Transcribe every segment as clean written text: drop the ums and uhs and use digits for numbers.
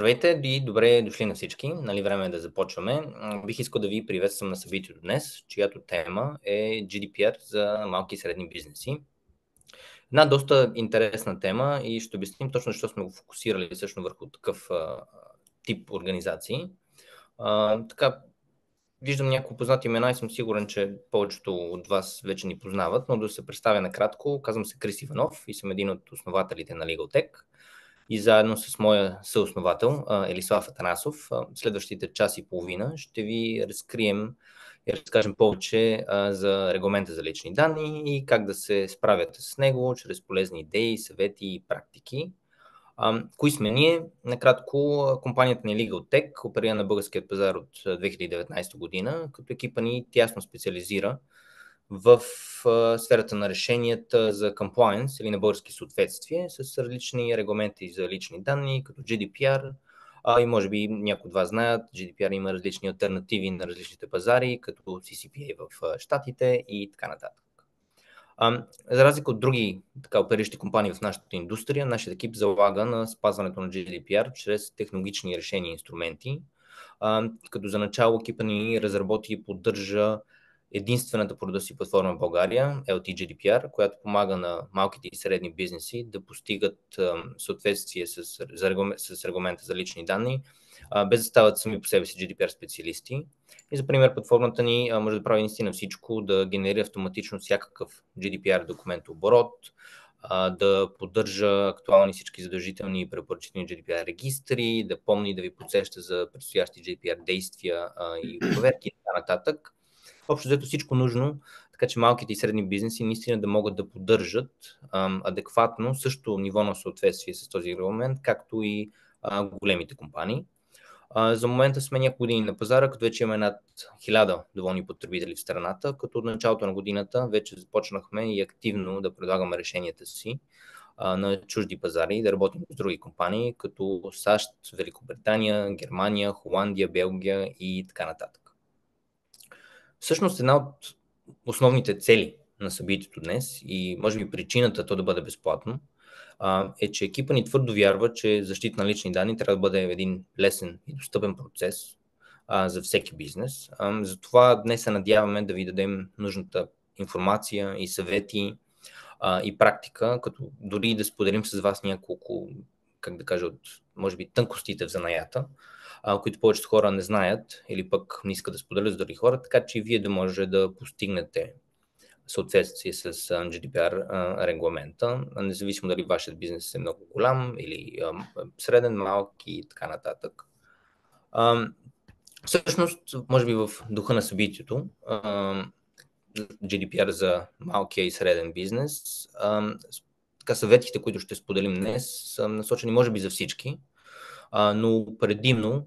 Здравейте и добре дошли на всички. Нали, време е да започваме. Бих искал да ви приветствам на събитието днес, чиято тема е GDPR за малки и средни бизнеси. Една доста интересна тема и ще обясним точно защо сме го фокусирали всъщност върху такъв тип организации. Така, виждам няколко познати имена и съм сигурен, че повечето от вас вече ни познават, но да се представя накратко. Казвам се Крис Иванов и съм един от основателите на LegalTech. И заедно с моя съосновател Елислав Атанасов, следващите час и половина ще ви разкрием и разкажем повече за регламента за лични данни и как да се справяте с него чрез полезни идеи, съвети и практики. Кои сме ние? Накратко, компанията ни LegalTech оперира на българският пазар от 2019 година, като екипа ни тясно специализира в сферата на решенията за compliance или на български съответствие с различни регламенти за лични данни, като GDPR, и може би някои от вас знаят, GDPR има различни алтернативи на различните пазари, като CCPA в Щатите и така нататък. За разлика от други опериращи компании в нашата индустрия, нашият екип залага на спазването на GDPR чрез технологични решения и инструменти, като за начало екипа ни разработи и поддържа единствената по рода си платформа в България, LT-GDPR, която помага на малките и средни бизнеси да постигат съответствие с регламента за лични данни, без да стават сами по себе си GDPR специалисти. И за пример, платформата ни може да прави наистина всичко, да генерира автоматично всякакъв GDPR документооборот, да поддържа актуални всички задължителни и препоръчителни GDPR регистри, да помни да ви подсеща за предстоящи GDPR действия и проверки и така нататък. Общо взето всичко нужно, така че малките и средни бизнеси наистина да могат да поддържат адекватно също ниво на съответствие с този регламент, както и големите компании. За момента сме няколко години на пазара, като вече имаме над 1000 доволни потребители в страната, като от началото на годината вече започнахме и активно да предлагаме решенията си на чужди пазари, да работим с други компании, като САЩ, Великобритания, Германия, Холандия, Белгия и така нататък. Всъщност една от основните цели на събитието днес и може би причината то да бъде безплатно е, че екипа ни твърдо вярва, че защита на лични данни трябва да бъде един лесен и достъпен процес за всеки бизнес. Затова днес се надяваме да ви дадем нужната информация и съвети и практика, като дори да споделим с вас няколко, как да кажа, от може би тънкостите в занаята, които повечето хора не знаят или пък не искат да споделят с други хора, така че и вие да може да постигнете съответствие с GDPR регламента, независимо дали вашият бизнес е много голям или среден, малък и така нататък. Всъщност, може би в духа на събитието, GDPR за малкия и среден бизнес, съветите, които ще споделим днес, са насочени може би за всички, но предимно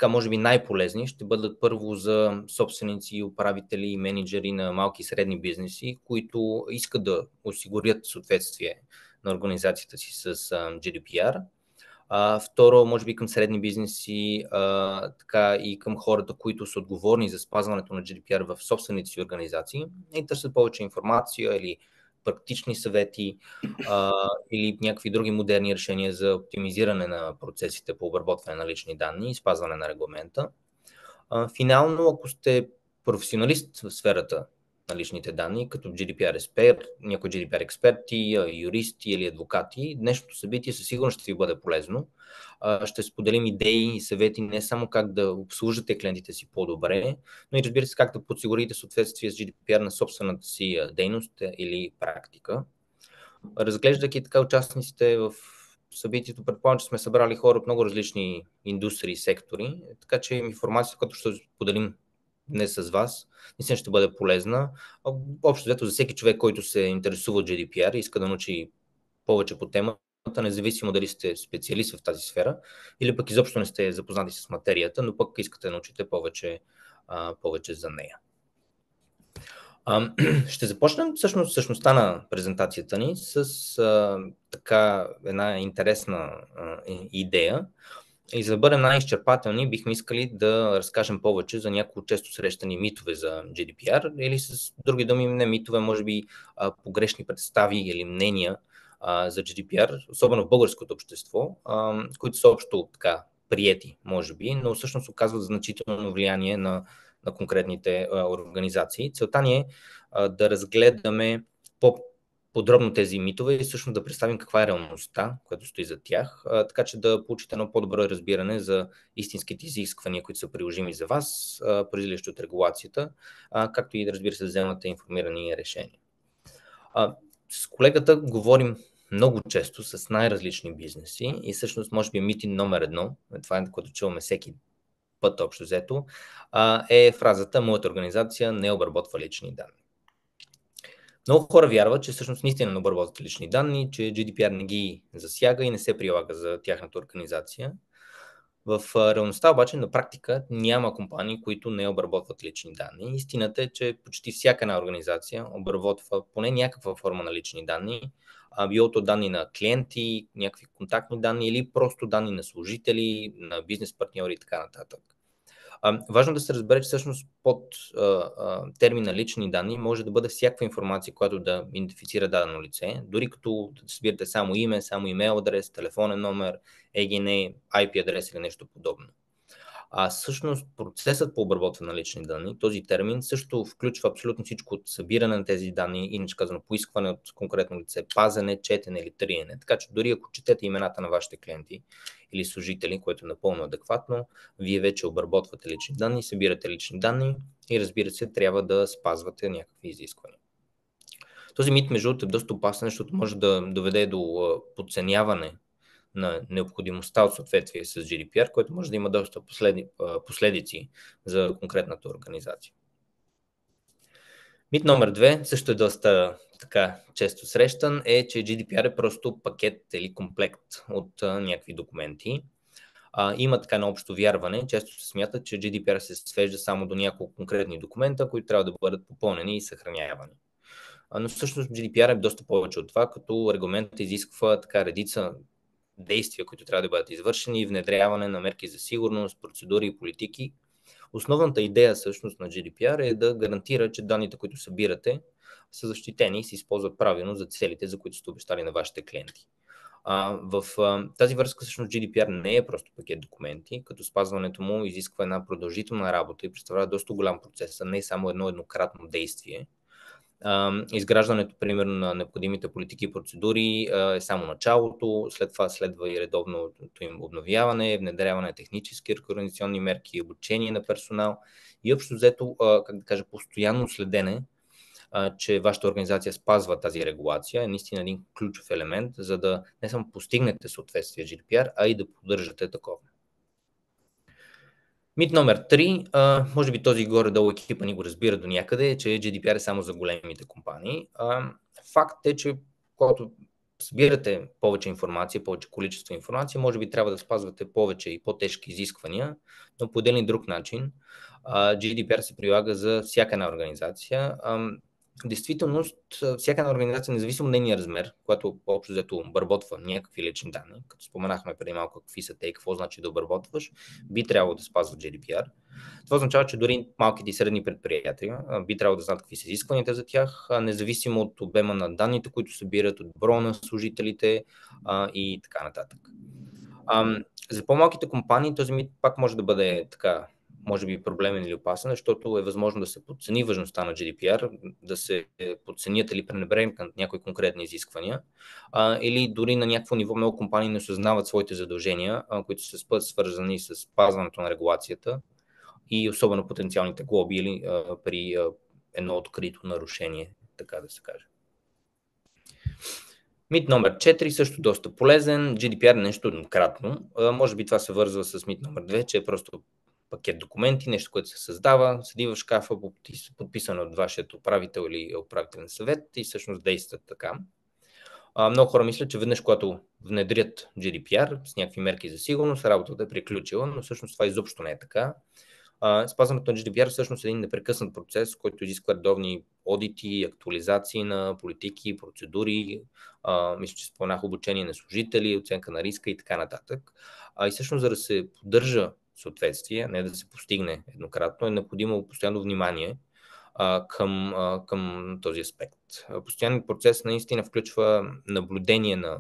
може би най-полезни ще бъдат първо за собственици, управители и менеджери на малки и средни бизнеси, които искат да осигурят съответствие на организацията си с GDPR. Второ, може би към средни бизнеси, така и към хората, които са отговорни за спазването на GDPR в собствените си организации и търсят повече информация или практични съвети или някакви други модерни решения за оптимизиране на процесите по обработване на лични данни и спазване на регламента. Финално, ако сте професионалист в сферата на личните данни, като GDPR експерт, някои GDPR експерти, юристи или адвокати, днешното събитие със сигурност ще ви бъде полезно. Ще споделим идеи и съвети не само как да обслужате клиентите си по-добре, но и разбира се как да подсигурите съответствие с GDPR на собствената си дейност или практика. Разглеждайки така участниците в събитието, предполагам, че сме събрали хора от много различни индустрии и сектори, така че информацията, която ще споделим днес с вас, наистина ще бъде полезна. Общо взето за всеки човек, който се интересува от GDPR и иска да научи повече по темата, независимо дали сте специалист в тази сфера или пък изобщо не сте запознати с материята, но пък искате да научите повече за нея. Ще започнем същността на презентацията ни с така една интересна идея. И за да бъдем най-изчерпателни, бихме искали да разкажем повече за някои често срещани митове за GDPR или с други думи, не митове, може би погрешни представи или мнения за GDPR, особено в българското общество, които са общо така приети, може би, но всъщност оказват значително влияние на конкретните организации. Целта ни е да разгледаме по-подробно тези митове и всъщност да представим каква е реалността, която стои за тях, така че да получите едно по-добро разбиране за истинските изисквания, които са приложими за вас, произлизащи от регулацията, както и да, разбира се, да вземате информирани решения. С колегата говорим много често с най-различни бизнеси и всъщност може би митин номер едно, това е което чуваме всеки път общо взето, е фразата "моята организация не обработва лични данни". Много хора вярват, че всъщност наистина не обработват лични данни, че GDPR не ги засяга и не се прилага за тяхната организация. В реалността обаче на практика няма компании, които не обработват лични данни. Истината е, че почти всяка една организация обработва поне някаква форма на лични данни, било то данни на клиенти, някакви контактни данни или просто данни на служители, на бизнес партньори и така нататък. Важно да се разбере, че всъщност под термина лични данни може да бъде всякаква информация, която да идентифицира дадено лице, дори като да събирате само име, само имейл адрес, телефонен номер, ЕГН, IP адрес или нещо подобно. Всъщност процесът по обработване на лични данни, този термин също включва абсолютно всичко от събиране на тези данни, иначе казано поискване от конкретно лице, пазене, четене или триене. Така че дори ако четете имената на вашите клиенти или служители, което е напълно адекватно, вие вече обработвате лични данни, събирате лични данни и разбира се, трябва да спазвате някакви изисквания. Този мит, между другото, е доста опасен, защото може да доведе до подценяване на необходимостта от съответствие с GDPR, което може да има доста последици за конкретната организация. Мит номер 2, също е доста така често срещан, е, че GDPR е просто пакет или комплект от някакви документи. Има така на общо вярване, често се смята, че GDPR се свежда само до няколко конкретни документа, които трябва да бъдат попълнени и съхранявани. Но всъщност GDPR е доста повече от това, като регламентът изисква така редица действия, които трябва да бъдат извършени, внедряване на мерки за сигурност, процедури и политики. Основната идея всъщност на GDPR е да гарантира, че данните, които събирате, са защитени и се използват правилно за целите, за които сте обещали на вашите клиенти. В тази връзка всъщност GDPR не е просто пакет документи, като спазването му изисква една продължителна работа и представлява доста голям процес, а не само едно еднократно действие. Изграждането, примерно, на необходимите политики и процедури е само началото, след това следва и редовното им обновяване, внедряване на технически и организационни мерки, обучение на персонал и общо взето, как да кажа, постоянно следене, че вашата организация спазва тази регулация, е наистина един ключов елемент, за да не само постигнете съответствие с GDPR, а и да поддържате такова. Мит номер 3, може би този горе-долу екипа ни го разбира до някъде, е, че GDPR е само за големите компании. Факт е, че когато събирате повече информация, повече количество информация, може би трябва да спазвате повече и по-тежки изисквания, но по един и друг начин GDPR се прилага за всяка една организация. Действителност, всяка една организация, независимо от нейния размер, която общо взето обработва някакви лични данни, като споменахме преди малко какви са те и какво значи да обработваш, би трябвало да спазва GDPR. Това означава, че дори малките и средни предприятия би трябвало да знаят какви са изискванията за тях, независимо от обема на данните, които събират, от броя на служителите и така нататък. За по-малките компании този мит пак може да бъде така, може би проблемен или опасен, защото е възможно да се подцени важността на GDPR, да се подценят или пренебрегнат някои конкретни изисквания, или дори на някакво ниво много компании не осъзнават своите задължения, които са свързани с спазването на регулацията и особено потенциалните глоби или при едно открито нарушение, така да се каже. Мит номер 4, също доста полезен. GDPR е нещо еднократно. Може би това се вързва с мит номер 2, че е просто пакет документи, нещо, което се създава, седи в шкафа, подписано от вашият управител или управителен съвет и всъщност действат така. Много хора мислят, че веднъж, когато внедрят GDPR с някакви мерки за сигурност, работата е приключила, но всъщност това изобщо не е така. Спазването на GDPR всъщност е един непрекъснат процес, който изисква редовни одити, актуализации на политики, процедури, мисля, че споменах обучение на служители, оценка на риска и така нататък. И всъщност, за да се поддържа съответствие, не да се постигне еднократно, е необходимо постоянно внимание към този аспект. Постоянният процес наистина включва наблюдение на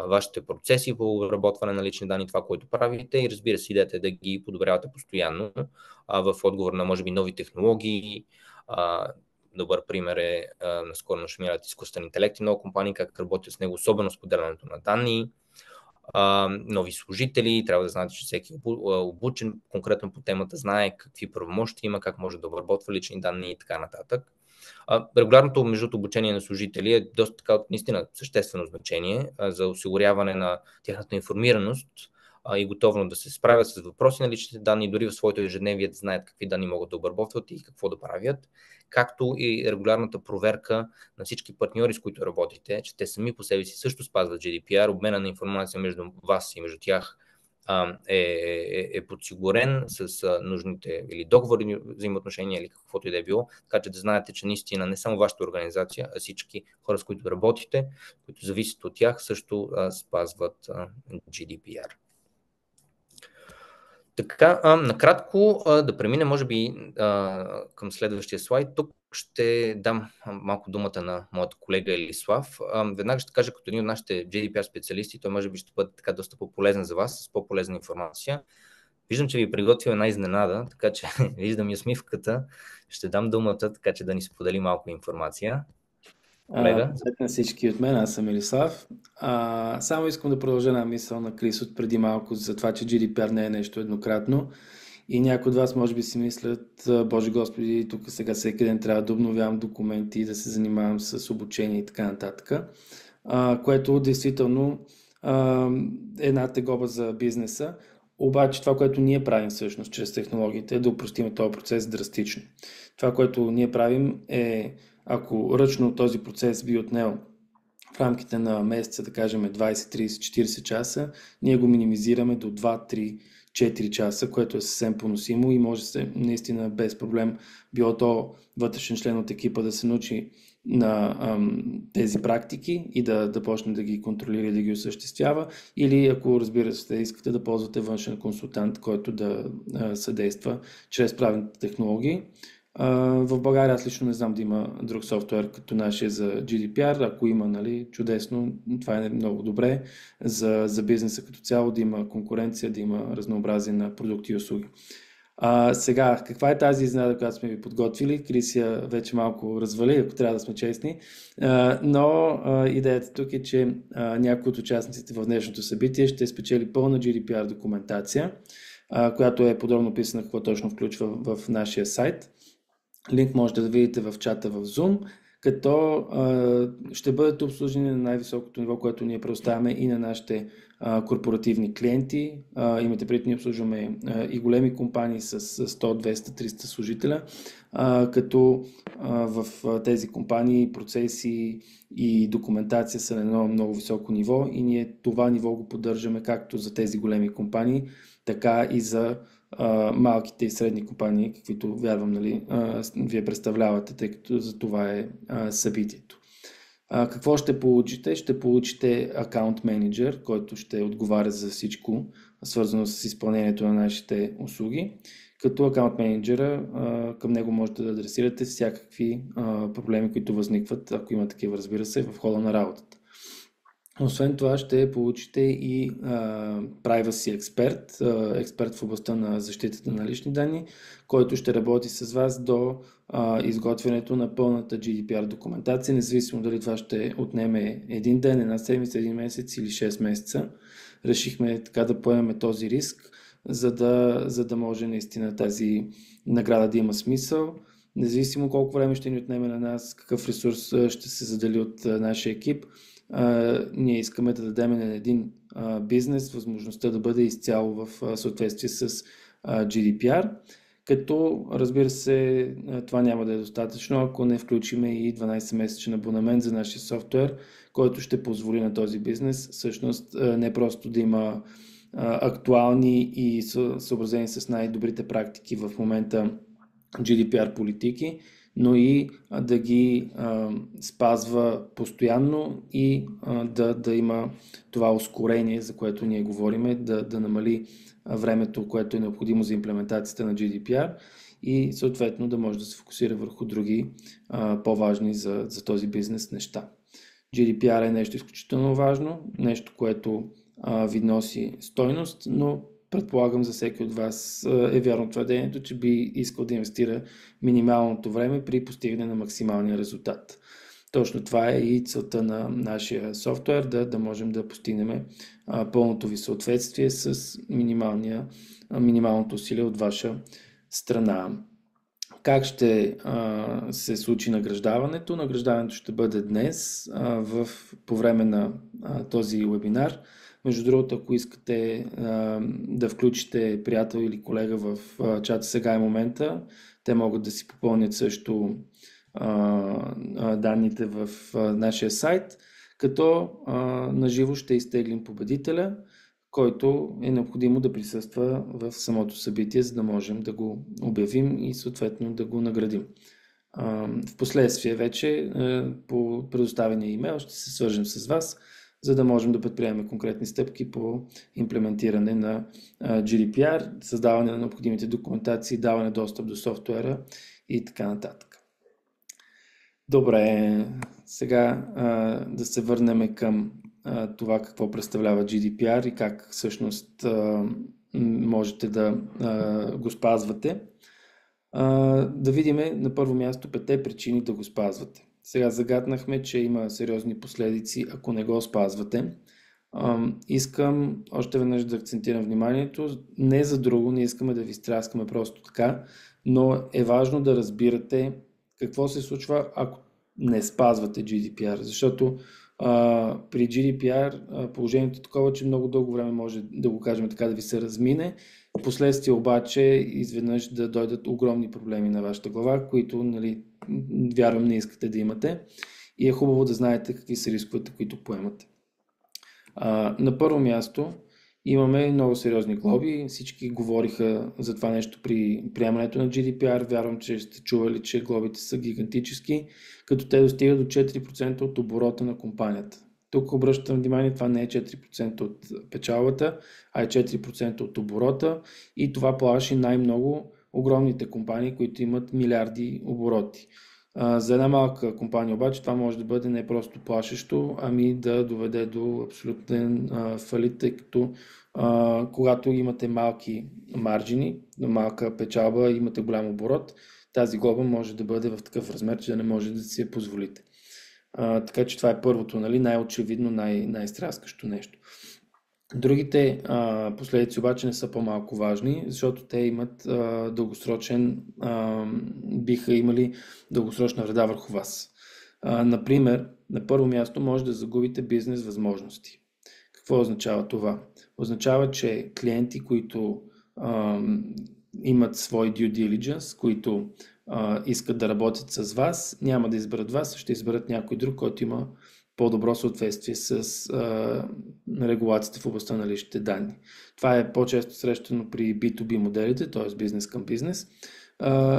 вашите процеси по обработване на лични данни, това, което правите, и разбира се, идеята е да ги подобрявате постоянно в отговор на, може би, нови технологии. Добър пример е наскоро нашумялият изкуствен интелект и много компании как работят с него, особено с поделянето на данни. Нови служители, трябва да знаете, че всеки обучен конкретно по темата знае какви правомощи има, как може да обработва лични данни и така нататък. Регулярното между обучение на служители е доста така наистина съществено значение за осигуряване на тяхната информираност и готовност да се справят с въпроси на личните данни, дори в своето ежедневие да знаят какви данни могат да обработват и какво да правят, както и регулярната проверка на всички партньори, с които работите, че те сами по себе си също спазват GDPR, обмена на информация между вас и между тях е подсигурен с нужните или договорни взаимоотношения или каквото и да е било, така че да знаете, че наистина не само вашата организация, а всички хора, с които работите, които зависят от тях, също спазват GDPR. Така, накратко да преминем, може би, към следващия слайд. Тук ще дам малко думата на моят колега Елислав. Веднага ще кажа, като един от нашите GDPR специалисти, той може би ще бъде така доста по-полезен за вас, с по-полезна информация. Виждам, че ви приготвя една изненада, така че виждам и усмивката. Ще дам думата, така че да ни сподели малко информация. Колега? На всички от мен, аз съм Елислав. Само искам да продължа една мисъл на Крис от преди малко за това, че GDPR не е нещо еднократно. И някои от вас може би си мислят, Боже Господи, тук сега всеки ден трябва да обновявам документи, да се занимавам с обучение и така нататък. Което действително е една тегоба за бизнеса. Обаче това, което ние правим всъщност чрез технологиите, е да упростим този процес драстично. Това, което ние правим е, ако ръчно този процес би отнел в рамките на месеца, да кажем 20, 30, 40 часа, ние го минимизираме до 2, 3, 4 часа, което е съвсем поносимо и може се наистина без проблем било то вътрешен член от екипа да се научи на тези практики и да почне да ги контролира и да ги осъществява, или ако, разбира се, искате да ползвате външен консултант, който да съдейства чрез правилните технологии. В България аз лично не знам да има друг софтуер като нашия за GDPR. Ако има, нали, чудесно, това е много добре за бизнеса като цяло, да има конкуренция, да има разнообразие на продукти и услуги. Сега, каква е тази изненада, която сме ви подготвили? Крисия вече малко развали, ако трябва да сме честни, но идеята тук е, че някой от участниците в днешното събитие ще спечели пълна GDPR документация, която е подробно описана какво точно включва в нашия сайт. Линк можете да видите в чата в Zoom, като ще бъдете обслужени на най-високото ниво, което ние предоставяме и на нашите корпоративни клиенти. Имате предвид, ние обслужваме и големи компании с 100, 200, 300 служителя, като в тези компании процеси и документация са на едно много високо ниво и ние това ниво го поддържаме както за тези големи компании, така и за малките и средни компании, каквито вярвам, нали, вие представлявате, тъй като за това е събитието. Какво ще получите? Ще получите акаунт менеджер, който ще отговаря за всичко, свързано с изпълнението на нашите услуги. Като акаунт менеджера, към него можете да адресирате всякакви проблеми, които възникват, ако има такива, разбира се, в хода на работата. Освен това ще получите и privacy експерт, експерт в областта на защитата на лични данни, който ще работи с вас до изготвянето на пълната GDPR документация, независимо дали това ще отнеме един ден, една седмица, един месец или 6 месеца. Решихме така да поемем този риск, за да може наистина тази награда да има смисъл. Независимо колко време ще ни отнеме на нас, какъв ресурс ще се задели от нашия екип, ние искаме да дадем на един бизнес възможността да бъде изцяло в съответствие с GDPR, като, разбира се, това няма да е достатъчно, ако не включиме и 12-месечен абонамент за нашия софтуер, който ще позволи на този бизнес всъщност не просто да има актуални и съобразени с най-добрите практики в момента GDPR политики, но и да ги спазва постоянно и да има това ускорение, за което ние говорим, да намали времето, което е необходимо за имплементацията на GDPR и съответно да може да се фокусира върху други по-важни за този бизнес неща. GDPR е нещо изключително важно, нещо, което ви носи стойност, но предполагам за всеки от вас е вярно твърдението, че би искал да инвестира минималното време при постигане на максималния резултат. Точно това е и целта на нашия софтуер, да можем да постигнем пълното ви съответствие с минималното усилие от ваша страна. Как ще се случи награждаването? Награждаването ще бъде днес по време на този вебинар. Между другото, ако искате да включите приятел или колега в чата, сега е момента. Те могат да си попълнят също данните в нашия сайт, като наживо ще изтеглим победителя, който е необходимо да присъства в самото събитие, за да можем да го обявим и съответно да го наградим. В последствие вече по предоставения имейл ще се свържем с вас, за да можем да предприемем конкретни стъпки по имплементиране на GDPR, създаване на необходимите документации, даване достъп до софтуера и така нататък. Добре, сега да се върнем към това какво представлява GDPR и как всъщност можете да го спазвате. Да видим на първо място 5 причини да го спазвате. Сега загаднахме, че има сериозни последици, ако не го спазвате. Искам още веднъж да акцентирам вниманието. Не за друго, не искаме да ви стряскаме просто така, но е важно да разбирате какво се случва, ако не спазвате GDPR, защото при GDPR положението е такова, че много дълго време може да го кажем така да ви се размине. Впоследствие обаче изведнъж да дойдат огромни проблеми на вашата глава, които, нали, вярвам, не искате да имате. И е хубаво да знаете какви са рисковете, които поемате. На първо място имаме много сериозни глоби. Всички говориха за това нещо при приемането на GDPR. Вярвам, че сте чували, че глобите са гигантически, като те достигат до 4% от оборота на компанията. Тук обръщам внимание, това не е 4% от печалбата, а е 4% от оборота и това плаши най-много огромните компании, които имат милиарди обороти. За една малка компания обаче това може да бъде не просто плашещо, ами да доведе до абсолютен фалит, тъй като когато имате малки маржини, малка печалба, имате голям оборот, тази глоба може да бъде в такъв размер, че да не може да си я позволите. Така че това е първото, нали, най-очевидно, най-стряскащо нещо. Другите последици обаче не са по-малко важни, защото те имат биха имали дългосрочна вреда върху вас. Например, на първо място може да загубите бизнес възможности. Какво означава това? Означава, че клиенти, които имат свой due diligence, които искат да работят с вас, няма да изберат вас, ще изберат някой друг, който има по-добро съответствие с регулациите в областта на личните данни. Това е по-често срещано при B2B моделите, т.е. бизнес към бизнес,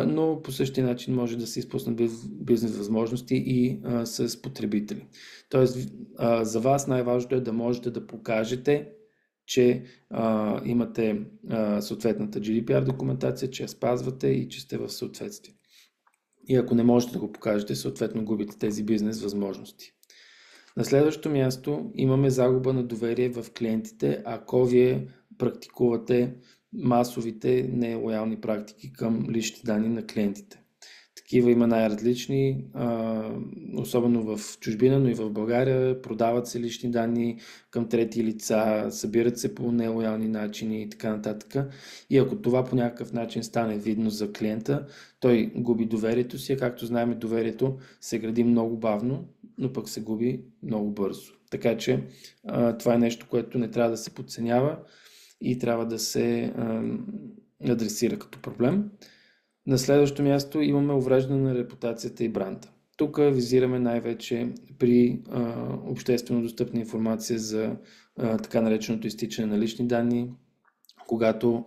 но по същия начин може да се изпуснат бизнес възможности и с потребители. Тоест, за вас най-важното е да можете да покажете, че имате съответната GDPR документация, че я спазвате и че сте в съответствие. И ако не можете да го покажете, съответно губите тези бизнес възможности. На следващото място имаме загуба на доверие в клиентите, ако вие практикувате масовите нелоялни практики към личните данни на клиентите. Такива има най-различни, особено в чужбина, но и в България. Продават се лични данни към трети лица, събират се по нелоялни начини и така нататък. И ако това по някакъв начин стане видно за клиента, той губи доверието си, а както знаем, доверието се гради много бавно, но пък се губи много бързо. Така че това е нещо, което не трябва да се подценява и трябва да се адресира като проблем. На следващо място имаме увреждане на репутацията и бранда. Тук визираме най-вече при обществено достъпна информация за така нареченото изтичане на лични данни, когато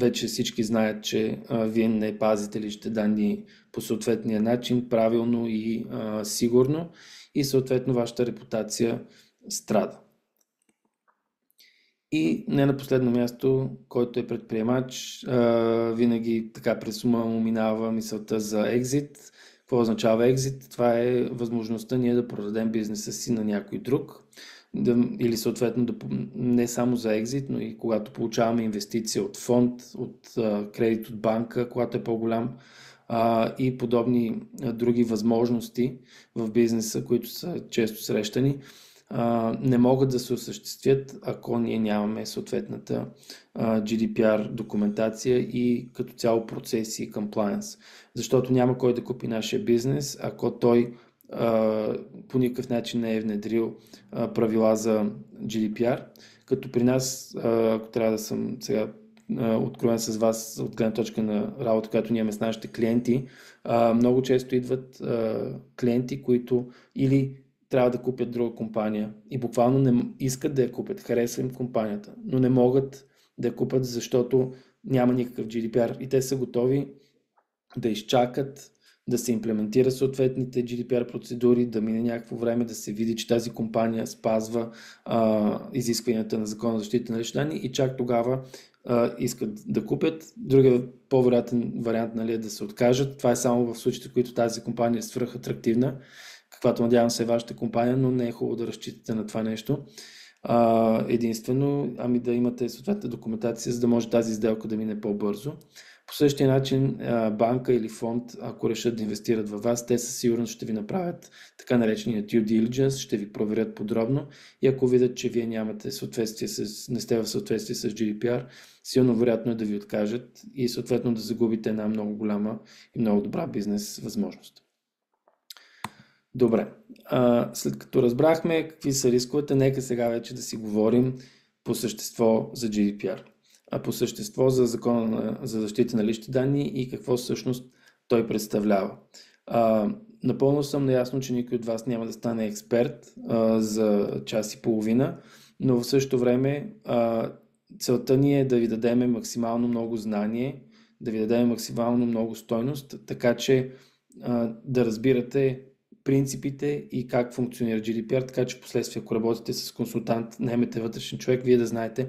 вече всички знаят, че вие не пазите личните данни по съответния начин, правилно и сигурно, и съответно вашата репутация страда. И не на последно място, който е предприемач, винаги така през ума му минава мисълта за екзит. Какво означава екзит? Това е възможността ние да продадем бизнеса си на някой друг. Или съответно не само за екзит, но и когато получаваме инвестиция от фонд, от кредит от банка, когато е по-голям, и подобни други възможности в бизнеса, които са често срещани, не могат да се осъществят, ако ние нямаме съответната GDPR документация и като цяло процеси и compliance. Защото няма кой да купи нашия бизнес, ако той по никакъв начин не е внедрил правила за GDPR. Като при нас, ако трябва да съм сега откровен с вас от гледна точка на работа, която ние имаме с нашите клиенти, много често идват клиенти, които или трябва да купят друга компания и буквално не искат да я купят, харесва им компанията, но не могат да я купят, защото няма никакъв GDPR и те са готови да изчакат да се имплементира съответните GDPR процедури, да мине някакво време, да се види, че тази компания спазва изискванията на Закона за защита на лични данни и чак тогава искат да купят. Другия по-вероятен вариант, нали, е да се откажат. Това е само в случаите, в които тази компания е свръхатрактивна, каквато надявам се е вашата компания, но не е хубаво да разчитате на това нещо. Единствено, да имате съответната документация, за да може тази сделка да мине по-бързо. По същия начин банка или фонд, ако решат да инвестират във вас, те със сигурност ще ви направят така наречения due diligence, ще ви проверят подробно и ако видят, че вие нямате не сте в съответствие с GDPR, силно вероятно е да ви откажат и съответно да загубите една много голяма и много добра бизнес възможност. Добре, след като разбрахме какви са рисковете, нека сега вече да си говорим по същество за GDPR. По същество за Закона за защита на лични данни и какво всъщност той представлява. Напълно съм наясно, че никой от вас няма да стане експерт за час и половина, но в същото време целта ни е да ви дадем максимално много знание, да ви дадем максимално много стойност, така че да разбирате принципите и как функционира GDPR, така че в последствие, ако работите с консултант, наемете вътрешен човек, вие да знаете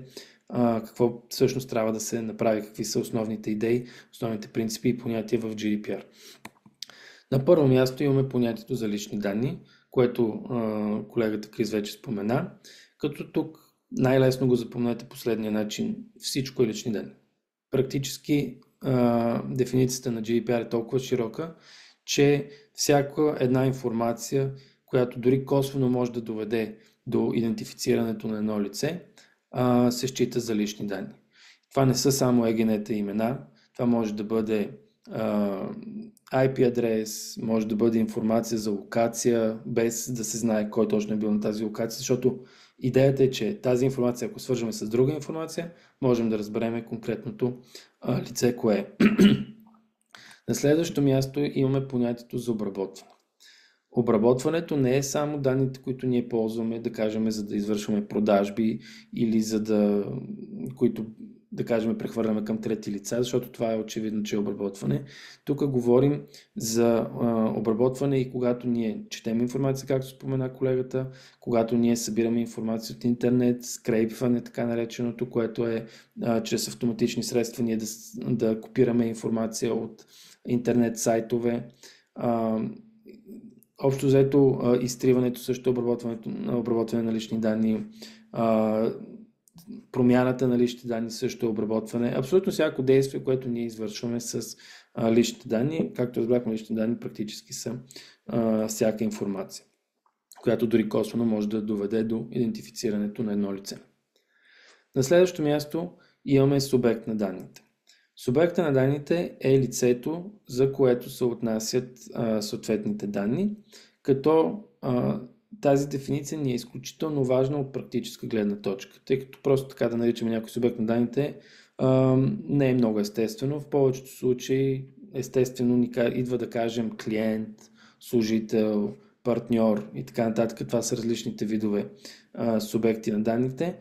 какво всъщност трябва да се направи, какви са основните идеи, основните принципи и понятия в GDPR. На първо място имаме понятието за лични данни, което колегата Крис вече спомена, като тук най-лесно го запомнете последния начин. Всичко е лични данни. Практически дефиницията на GDPR е толкова широка, че всяка една информация, която дори косвено може да доведе до идентифицирането на едно лице, се счита за лични данни. Това не са само ЕГН-та и имена, това може да бъде IP адрес, може да бъде информация за локация, без да се знае кой точно е бил на тази локация, защото идеята е, че тази информация, ако свържем с друга информация, можем да разберем конкретното лице кое е. На следващото място имаме понятието за обработване. Обработването не е само данните, които ние ползваме, да кажем, за да извършваме продажби или които, да кажем, прехвърляме към трети лица, защото това е очевидно, че е обработване. Тук говорим за обработване и когато ние четем информация, както спомена колегата, когато ние събираме информация от интернет, скрейпване, така нареченото, което е чрез автоматични средства ние да копираме информация от интернет сайтове. Общо взето изтриването също обработване на лични данни, промяната на лични данни също е обработване. Абсолютно всяко действие, което ние извършваме с личните данни, както разбрахме, лични данни практически са всяка информация, която дори косвено може да доведе до идентифицирането на едно лице. На следващото място имаме субект на данните. Субекта на данните е лицето, за което се отнасят съответните данни, като тази дефиниция ни е изключително важна от практическа гледна точка, тъй като просто така да наричаме някой субект на данните не е много естествено. В повечето случаи естествено идва да кажем клиент, служител, партньор и така нататък. Това са различните видове субекти на данните.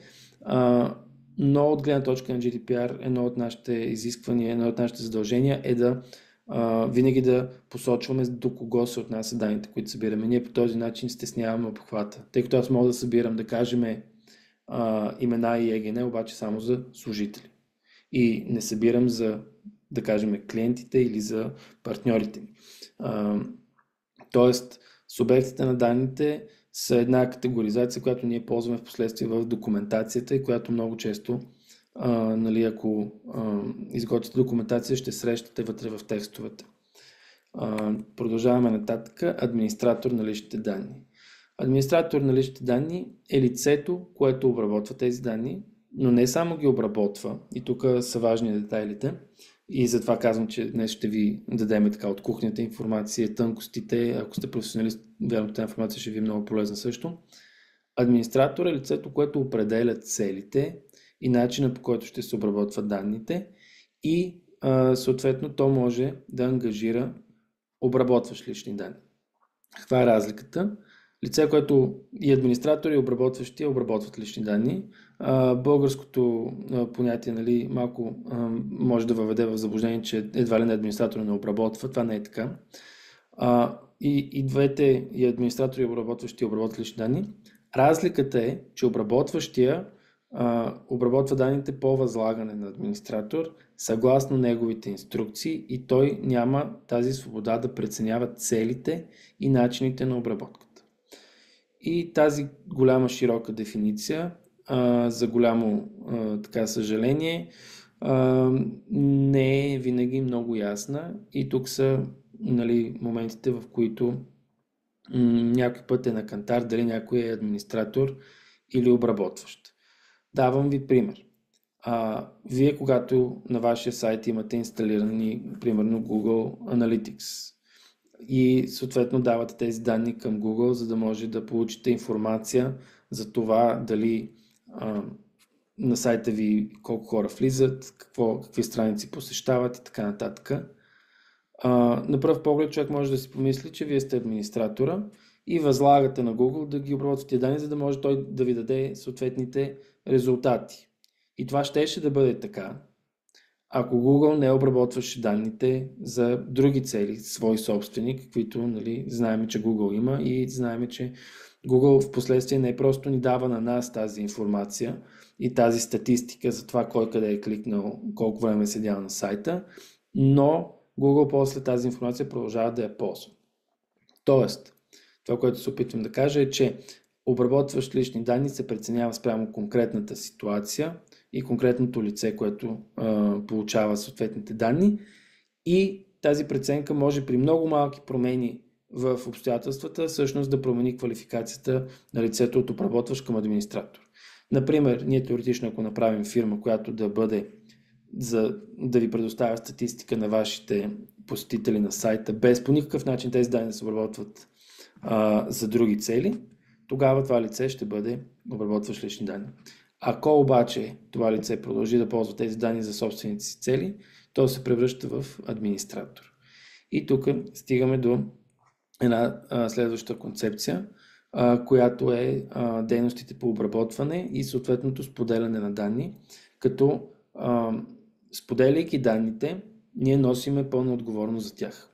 но от гледна точка на GDPR едно от нашите изисквания, едно от нашите задължения е да винаги да посочваме до кого се отнася данните, които събираме. Ние по този начин стесняваме обхвата. Тъй като аз мога да събирам, да кажем, имена и ЕГН, обаче само за служители. И не събирам за, да кажем, клиентите или за партньорите ми. Тоест, субектите на данните са една категоризация, която ние ползваме в последствие в документацията и която много често, нали, ако изготвите документация, ще срещате вътре в текстовете. Продължаваме нататък. Администратор на личните данни. Администратор на личните данни е лицето, което обработва тези данни, но не само ги обработва, и тук са важни детайлите, и затова казвам, че днес ще ви дадем така от кухнята информация, тънкостите, ако сте професионалист, вярно, тази информация ще ви е много полезна също. Администратор е лицето, което определя целите и начина, по който ще се обработват данните, и съответно то може да ангажира обработващ лични данни. Каква е разликата? Лице, което и администратори, и обработващи обработват лични данни. Българското понятие, нали, малко може да въведе в заблуждение, че едва ли не администратор не обработва. Това не е така. И двете, и администратори, и обработващи обработват лични данни. Разликата е, че обработващия обработва данните по възлагане на администратор, съгласно неговите инструкции, и той няма тази свобода да преценява целите и начините на обработката. И тази голяма широка дефиниция, за голямо така съжаление, не е винаги много ясна, и тук са, нали, моментите, в които някой път е на кантар дали някой е администратор или обработващ. Давам ви пример. Вие, когато на вашия сайт имате инсталирани, примерно, Google Analytics, и съответно давате тези данни към Google, за да може да получите информация за това дали на сайта ви колко хора влизат, какви страници посещават и така нататък. На пръв поглед човек може да си помисли, че вие сте администратора и възлагате на Google да ги обработва тези данни, за да може той да ви даде съответните резултати. И това щеше да бъде така, ако Google не обработваше данните за други цели, свои собствени, каквито, нали, знаем, че Google има, и знаем, че Google в последствие не просто ни дава на нас тази информация и тази статистика за това кой къде е кликнал, колко време е седял на сайта, но Google после тази информация продължава да я ползва. Тоест, това, което се опитвам да кажа, е, че обработващ лични данни се преценява спрямо конкретната ситуация и конкретното лице, което получава съответните данни, и тази преценка може при много малки промени в обстоятелствата всъщност да промени квалификацията на лицето от обработващ към администратор. Например, ние теоретично, ако направим фирма, която да бъде да ви предоставя статистика на вашите посетители на сайта, без по никакъв начин тези данни да се обработват за други цели, тогава това лице ще бъде обработващ лични данни. Ако обаче това лице продължи да ползва тези данни за собствените си цели, то се превръща в администратор. И тук стигаме до една следваща концепция, която е дейностите по обработване и съответното споделяне на данни, като споделяйки данните, ние носиме пълна отговорност за тях.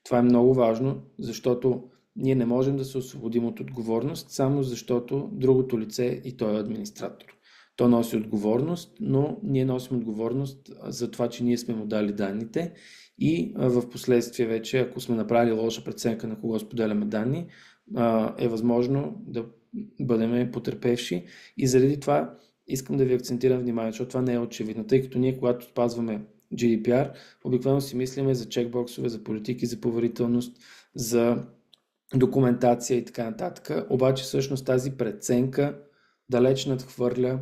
Това е много важно, защото ние не можем да се освободим от отговорност, само защото другото лице и той е администратор. То носи отговорност, но ние носим отговорност за това, че ние сме му дали данните, и в последствие вече, ако сме направили лоша преценка на кого споделяме данни, е възможно да бъдем потърпевши, и заради това искам да ви акцентирам внимание, защото това не е очевидно, тъй като ние, когато спазваме GDPR, обикновено си мислиме за чекбоксове, за политики, за поверителност, за документация и така нататък. Обаче всъщност тази преценка далеч надхвърля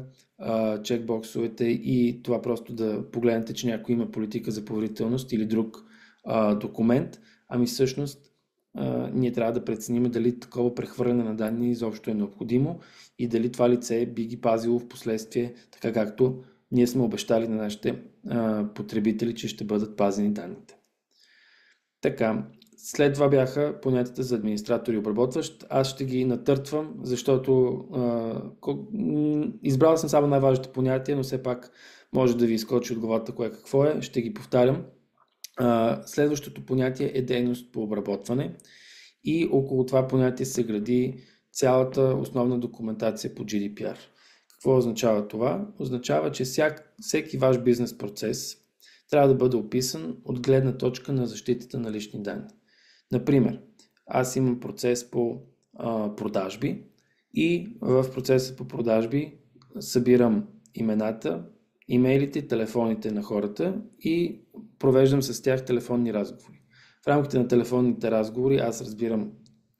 чекбоксовете и това просто да погледнете, че някой има политика за поверителност или друг документ. Ами всъщност ние трябва да преценим дали такова прехвърляне на данни изобщо е необходимо и дали това лице би ги пазило в последствие, така както ние сме обещали на нашите потребители, че ще бъдат пазени данните. Така, След това бяха понятията за администратор и обработващ. Аз ще ги натъртвам, защото избрал съм само най-важните понятия, но все пак може да ви изкочи от главата кое какво е. Ще ги повтарям. Следващото понятие е дейност по обработване и около това понятие се гради цялата основна документация по GDPR. Какво означава това? Означава, че всеки ваш бизнес процес трябва да бъде описан от гледна точка на защитата на лични данни. Например, аз имам процес по продажби и в процеса по продажби събирам имената, имейлите, телефоните на хората и провеждам с тях телефонни разговори. В рамките на телефонните разговори аз разбирам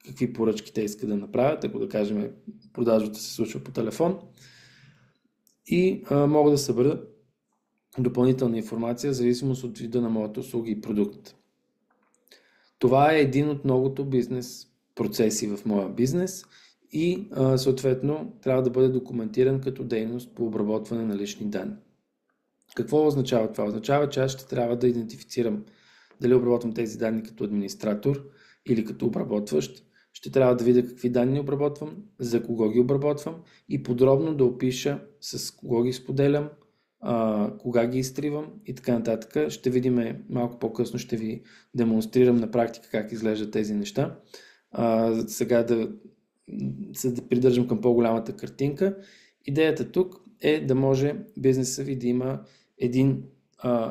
какви поръчки те искат да направят, ако да кажем продажбата се случва по телефон и мога да събера допълнителна информация в зависимост от вида на моята услуга и продукт. Това е един от многото бизнес процеси в моя бизнес и съответно трябва да бъде документиран като дейност по обработване на лични данни. Какво означава това? Означава, че аз ще трябва да идентифицирам дали обработвам тези данни като администратор или като обработващ. Ще трябва да видя какви данни обработвам, за кого ги обработвам и подробно да опиша с кого ги споделям, кога ги изтривам и така нататък. Ще видим малко по-късно, ще ви демонстрирам на практика как изглеждат тези неща. Сега да се придържам към по-голямата картинка. Идеята тук е да може бизнесът ви да има един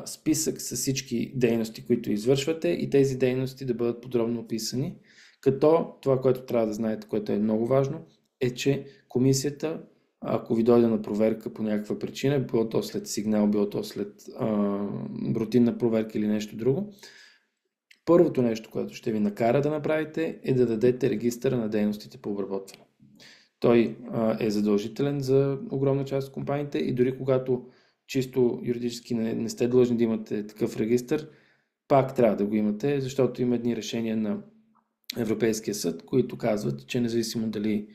списък с всички дейности, които извършвате и тези дейности да бъдат подробно описани. Като това, което трябва да знаете, което е много важно, е, че комисията, ако ви дойде на проверка по някаква причина, било то след сигнал, било то след рутинна проверка или нещо друго, първото нещо, което ще ви накара да направите, е да дадете регистъра на дейностите по обработване. Той е задължителен за огромна част от компаниите и дори когато чисто юридически не сте длъжни да имате такъв регистър, пак трябва да го имате, защото има едни решения на Европейския съд, които казват, че независимо дали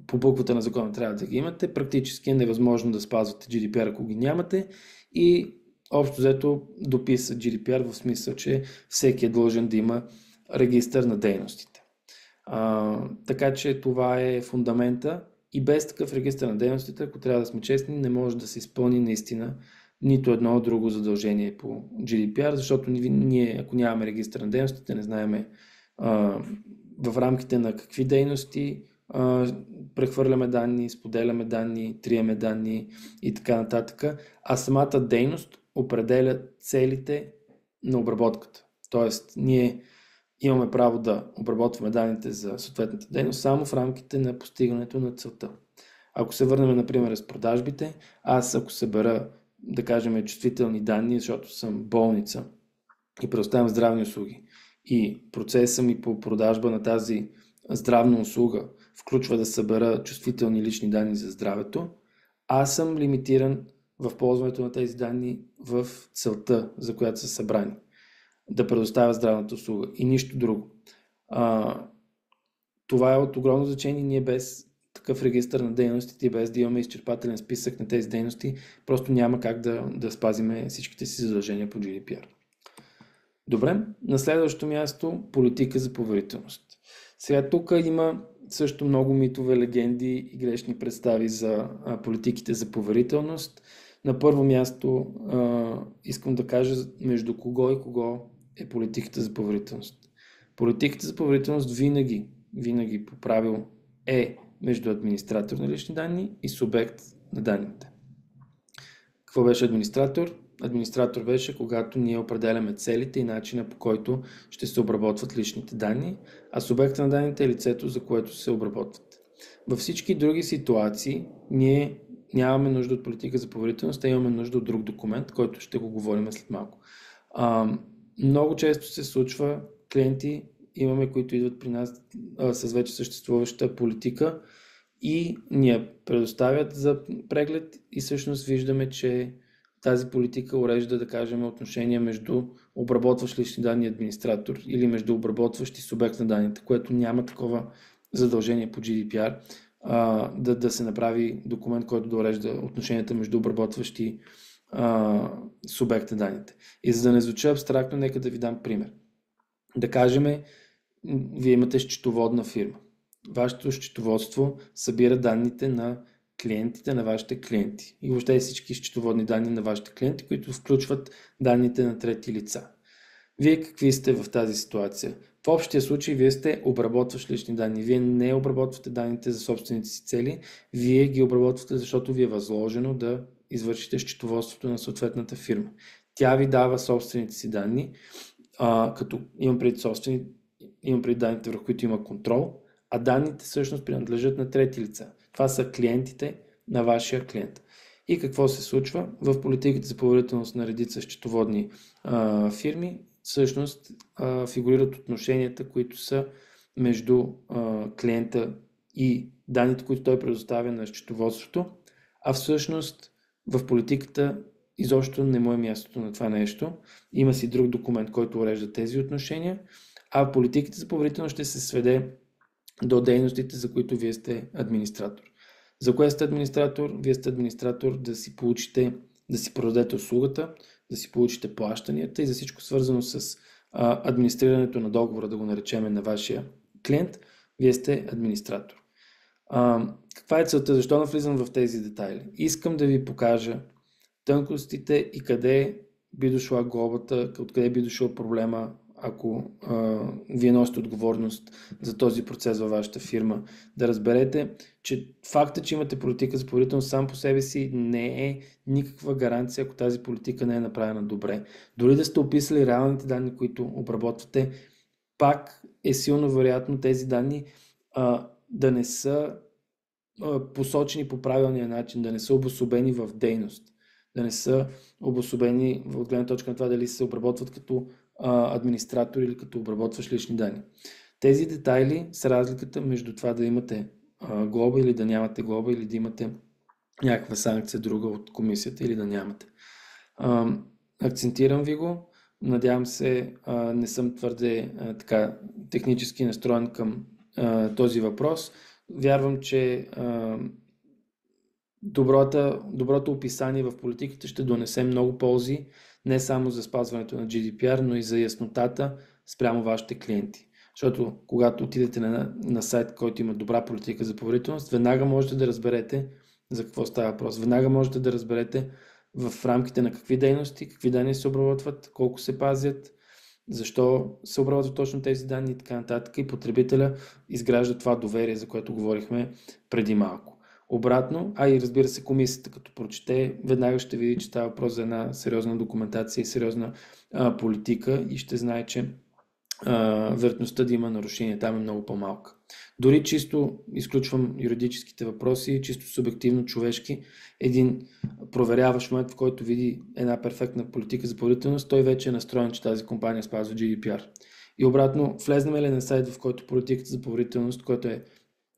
по буквата на закона трябва да ги имате, практически е невъзможно да спазвате GDPR, ако ги нямате и общо взето дописа GDPR в смисъл, че всеки е длъжен да има регистър на дейностите. Така че това е фундамента и без такъв регистър на дейностите, ако трябва да сме честни, не може да се изпълни наистина нито едно друго задължение по GDPR, защото ние, ако нямаме регистър на дейностите, не знаем в рамките на какви дейности прехвърляме данни, споделяме данни, триеме данни и така нататък, а самата дейност определя целите на обработката. Тоест, ние имаме право да обработваме данните за съответната дейност само в рамките на постигането на целта. Ако се върнем, например, с продажбите, аз ако събера, да кажем, чувствителни данни, защото съм болница и предоставям здравни услуги и процесът ми по продажба на тази здравна услуга включва да събера чувствителни лични данни за здравето, аз съм лимитиран в ползването на тези данни в целта, за която са събрани. Да предоставя здравната услуга и нищо друго. Това е от огромно значение. Ние без такъв регистър на дейностите, без да имаме изчерпателен списък на тези дейности, просто няма как да спазиме всичките си задължения по GDPR. Добре, на следващото място политика за поверителност. Сега тук има също много митове, легенди и грешни представи за политиките за поверителност. На първо място искам да кажа между кого и кого е политиката за поверителност. Политиката за поверителност винаги по правило е между администратор на лични данни и субект на данните. Какво беше администратор? Администратор беше когато ние определяме целите и начина, по който ще се обработват личните данни, а субекта на данните е лицето, за което се обработват. Във всички други ситуации ние нямаме нужда от политика за поверителност, а имаме нужда от друг документ, който ще го говорим след малко. Много често се случва, клиенти имаме, които идват при нас с вече съществуваща политика и ни я предоставят за преглед и всъщност виждаме, че тази политика урежда, да кажем, отношения между обработващ лични данни и администратор или между обработващ и субект на данните, което няма такова задължение по GDPR да се направи документ, който да урежда отношенията между обработващ и субект на данните. И за да не звуча абстрактно, нека да ви дам пример. Да кажем, вие имате счетоводна фирма. Вашето счетоводство събира данните на клиентите на вашите клиенти и въобще всички счетоводни данни на вашите клиенти, които включват данните на трети лица. Вие какви сте в тази ситуация? В общия случай вие сте обработващ лични данни. Вие не обработвате данните за собствените си цели, вие ги обработвате, защото ви е възложено да извършите счетоводството на съответната фирма. Тя ви дава собствените си данни, като имам пред данните, върху които има контрол, а данните всъщност принадлежат на трети лица. Това са клиентите на вашия клиент. И какво се случва? В политиката за поверителност на редица счетоводни фирми всъщност фигурират отношенията, които са между клиента и данните, които той предоставя на счетоводството, а всъщност в политиката изобщо не му е мястото на това нещо. Има си друг документ, който урежда тези отношения, а политиката за поверителност ще се сведе до дейностите, за които вие сте администратор. За кое сте администратор? Вие сте администратор да си получите, да си продадете услугата, да си получите плащанията и за всичко свързано с администрирането на договора, да го наречем на вашия клиент, вие сте администратор. Каква е целта? Защо навлизам в тези детайли? Искам да ви покажа тънкостите и къде би дошла глобата, откъде би дошъл проблема, ако вие носите отговорност за този процес във вашата фирма. Да разберете, че факта, че имате политика за поверителност сам по себе си не е никаква гаранция, ако тази политика не е направена добре. Дори да сте описали реалните данни, които обработвате, пак е силно вероятно тези данни да не са посочени по правилния начин, да не са обособени в дейност, да не са обособени от гледна точка на това дали се обработват като администратор или като обработващ лични данни. Тези детайли са разликата между това да имате глоба или да нямате глоба, или да имате някаква санкция друга от комисията или да нямате. Акцентирам ви го. Надявам се, не съм твърде така технически настроен към този въпрос. Вярвам, че доброто описание в политиката ще донесе много ползи, не само за спазването на GDPR, но и за яснотата спрямо вашите клиенти. Защото когато отидете на сайт, който има добра политика за поверителност, веднага можете да разберете за какво става въпрос. Веднага можете да разберете в рамките на какви дейности, какви данни се обработват, колко се пазят, защо се обработват точно тези данни и така нататък. И потребителя изгражда това доверие, за което говорихме преди малко. Обратно, и разбира се, комисията като прочете, веднага ще види, че става въпрос за една сериозна документация и сериозна политика и ще знае, че вероятността да има нарушение там е много по-малка. Дори чисто изключвам юридическите въпроси, чисто субективно човешки, един проверяващ момент, в който види една перфектна политика за поверителност, той вече е настроен, че тази компания спазва GDPR. И обратно, влезнем ли на сайт, в който политиката за поверителност, който е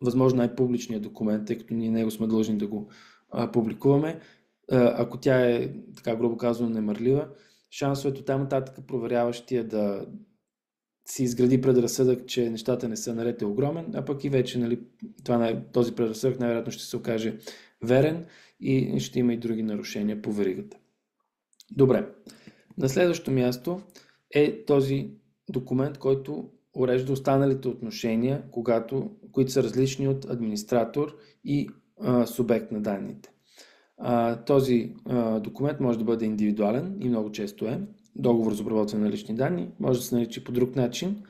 възможно най-публичният документ, тъй като ние него сме длъжни да го публикуваме, ако тя е, така грубо казано, немърлива, шансовете там нататък проверяващия да си изгради предразсъдък, че нещата не са наред е огромен, а пък и вече нали, този предразсъдък най-вероятно ще се окаже верен и ще има и други нарушения по веригата. Добре, на следващото място е този документ, който урежда останалите отношения, които са различни от администратор и субект на данните. Този документ може да бъде индивидуален и много често е. Договор за обработване на лични данни, може да се нарича по друг начин.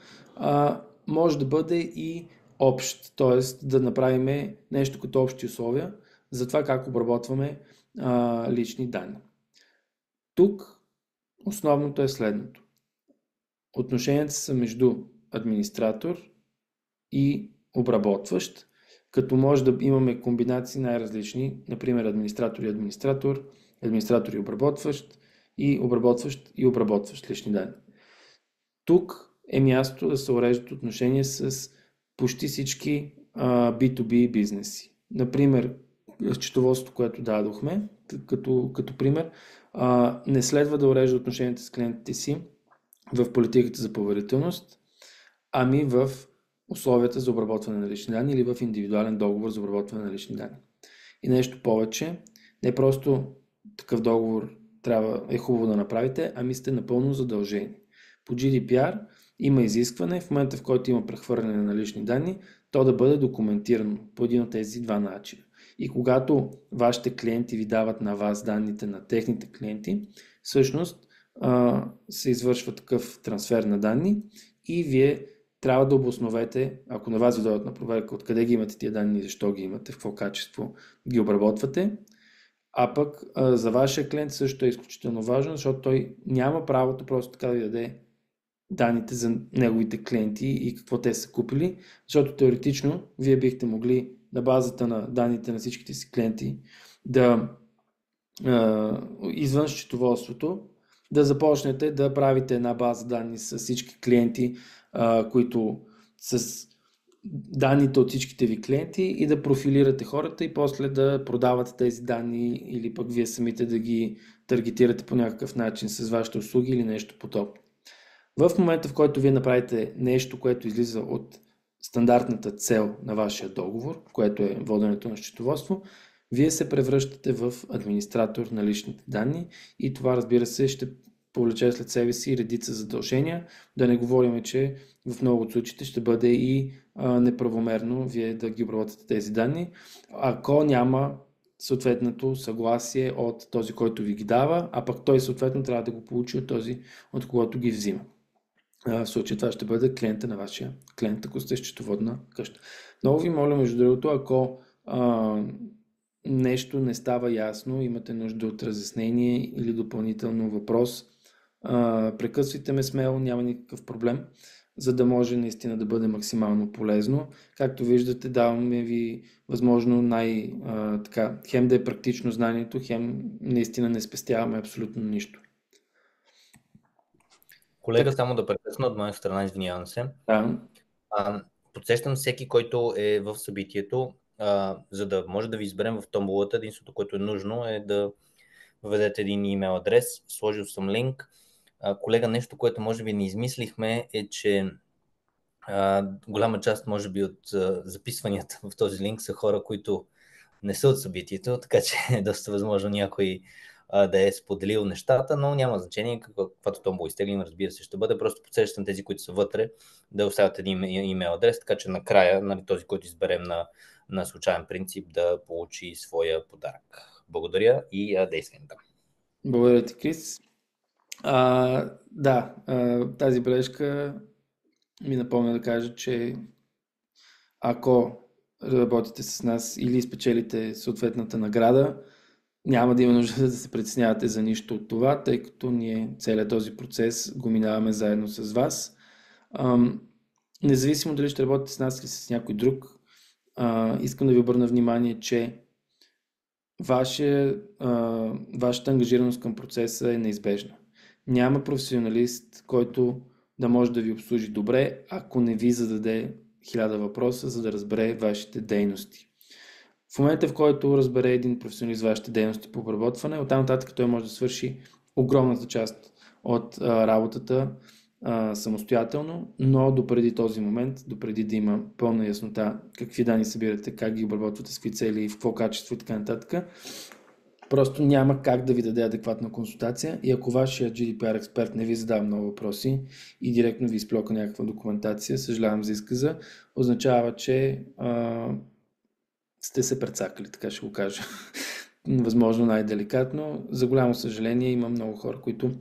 Може да бъде и общ, т.е. да направим нещо като общи условия за това как обработваме лични данни. Тук основното е следното. Отношенията са между администратор и обработващ, като може да имаме комбинации най-различни, например администратор и администратор, администратор и обработващ лични данни. Тук е място да се уреждат отношения с почти всички B2B бизнеси. Например, счетоводството, което дадохме, като пример, не следва да урежда отношенията с клиентите си в политиката за поверителност, ами в условията за обработване на лични данни или в индивидуален договор за обработване на лични данни. И нещо повече, не просто такъв договор е хубаво да направите, ами сте напълно задължени. По GDPR има изискване в момента, в който има прехвърляне на лични данни, то да бъде документирано по един от тези два начина. И когато вашите клиенти ви дават на вас данните на техните клиенти, всъщност се извършва такъв трансфер на данни и вие трябва да обосновете, ако на вас ви дойдат на проверка, откъде ги имате тия данни и защо ги имате, в какво качество ги обработвате. А пък за вашия клиент също е изключително важно, защото той няма правото просто така да ви даде данните за неговите клиенти и какво те са купили, защото теоретично вие бихте могли на базата на данните на всичките си клиенти да извън счетоводството да започнете да правите една база данни с всички клиенти, които с данните от всичките ви клиенти и да профилирате хората и после да продавате тези данни или пък вие самите да ги таргетирате по някакъв начин с вашите услуги или нещо подобно. В момента, в който вие направите нещо, което излиза от стандартната цел на вашия договор, което е воденето на счетоводство, вие се превръщате в администратор на личните данни и това, разбира се, ще повлече след себе си редица задължения. Да не говорим, че в много от случаите ще бъде и неправомерно вие да ги обработвате тези данни, ако няма съответното съгласие от този, който ви ги дава, а пък той съответно трябва да го получи от този, от когото ги взима. В случай това ще бъде клиента на вашия клиент, ако сте счетоводна къща. Много ви моля, между другото, ако нещо не става ясно, имате нужда от разяснение или допълнително въпрос, прекъсвайте ме смело, няма никакъв проблем, за да може наистина да бъде максимално полезно. Както виждате, даваме ви възможно хем да е практично знанието, хем наистина не спестяваме абсолютно нищо. Колега, само да прекъсна от моя страна, извинявам се. Да. Подсещам всеки, който е в събитието, за да може да ви изберем в томболата, единството, което е нужно е да въведете един имейл адрес. Сложил съм линк. Колега, нещо, което може би не измислихме е, че голяма част, може би, от записванията в този линк са хора, които не са от събитието, така че е доста възможно някой да е споделил нещата, но няма значение каквато томбола изтеглим, разбира се, ще бъде. Просто подсещам тези, които са вътре, да оставят един имейл адрес, така че накрая този, който изберем на случайен принцип, да получи своя подарък. Благодаря и действаме там. Благодаря ти, Крис. Тази бележка ми напомня да кажа, че ако работите с нас или спечелите съответната награда, няма да има нужда да се притеснявате за нищо от това, тъй като ние целият този процес го минаваме заедно с вас. Независимо дали ще работите с нас или с някой друг, искам да ви обърна внимание, че вашата ангажираност към процеса е неизбежна. Няма професионалист, който да може да ви обслужи добре, ако не ви зададе 1000 въпроса, за да разбере вашите дейности. В момента, в който разбере един професионалист вашите дейности по обработване, оттам нататък той може да свърши огромната част от работата самостоятелно, но допреди този момент, допреди да има пълна яснота какви данни събирате, как ги обработвате, с какви цели, в какво качество и така нататък, просто няма как да ви даде адекватна консултация и ако вашия GDPR експерт не ви задава много въпроси и директно ви изплёка някаква документация, съжалявам за изказа, означава, че сте се прецакали, така ще го кажа. Възможно най-деликатно. За голямо съжаление има много хора, които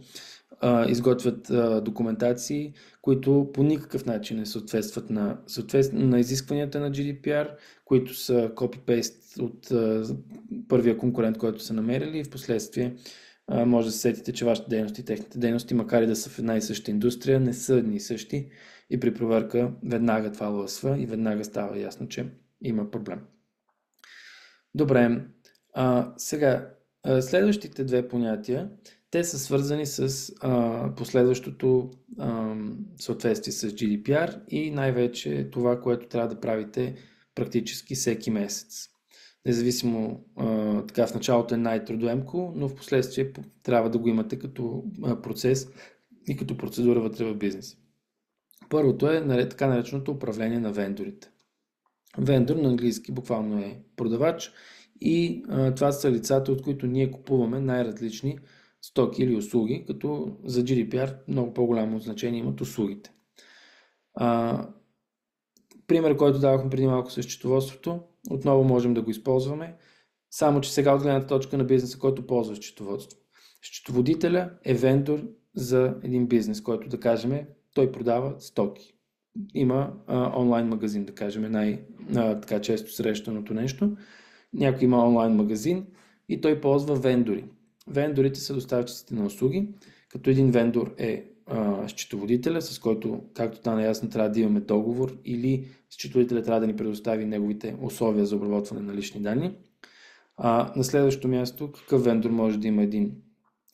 изготвят документации, които по никакъв начин не съответстват на изискванията на GDPR, които са копи-пейст от първия конкурент, който са намерили и в последствие може да се сетите, че вашите дейности и техните дейности, макар и да са в една и съща индустрия, не са едни и същи и при проверка веднага това лъсва и веднага става ясно, че има проблем. Добре, сега следващите две понятия, те са свързани с последващото съответствие с GDPR и най-вече това, което трябва да правите практически всеки месец. Независимо, така в началото е най-трудоемко, но в последствие трябва да го имате като процес и като процедура вътре в бизнес. Първото е така нареченото управление на вендорите. Вендор на английски буквално е продавач и това са лицата, от които ние купуваме най-различни стоки или услуги, като за GDPR много по-голямо значение имат услугите. А, пример, който давахме преди малко с счетоводството, отново можем да го използваме, само че сега от гледната точка на бизнеса, който ползва счетоводство. Счетоводителя е вендор за един бизнес, който да кажем, той продава стоки. Има онлайн магазин, да кажем, така често срещаното нещо. Някой има онлайн магазин и той ползва вендори. Вендорите са доставчиците на услуги, като един вендор е счетоводителя, с който, както стана ясно, трябва да имаме договор или счетоводителя трябва да ни предостави неговите условия за обработване на лични данни. На следващото място, какъв вендор може да има един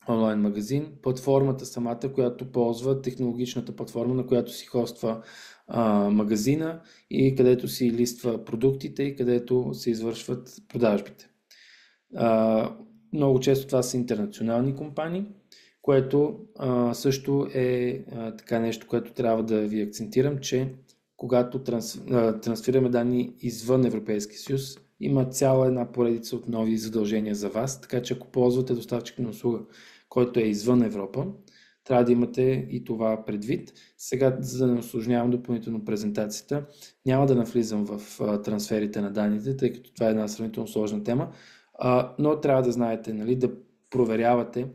онлайн магазин? Платформата самата, която ползва, технологичната платформа, на която си хоства магазина и където си листва продуктите и където се извършват продажбите. Много често това са интернационални компании, което също е така нещо, което трябва да ви акцентирам, че когато трансферираме данни извън Европейския съюз, има цяла една поредица от нови задължения за вас, така че ако ползвате доставчик на услуга, който е извън Европа, трябва да имате и това предвид. Сега, за да не усложнявам допълнително презентацията, няма да навлизам в трансферите на данните, тъй като това е една сравнително сложна тема, но трябва да знаете, нали, да проверявате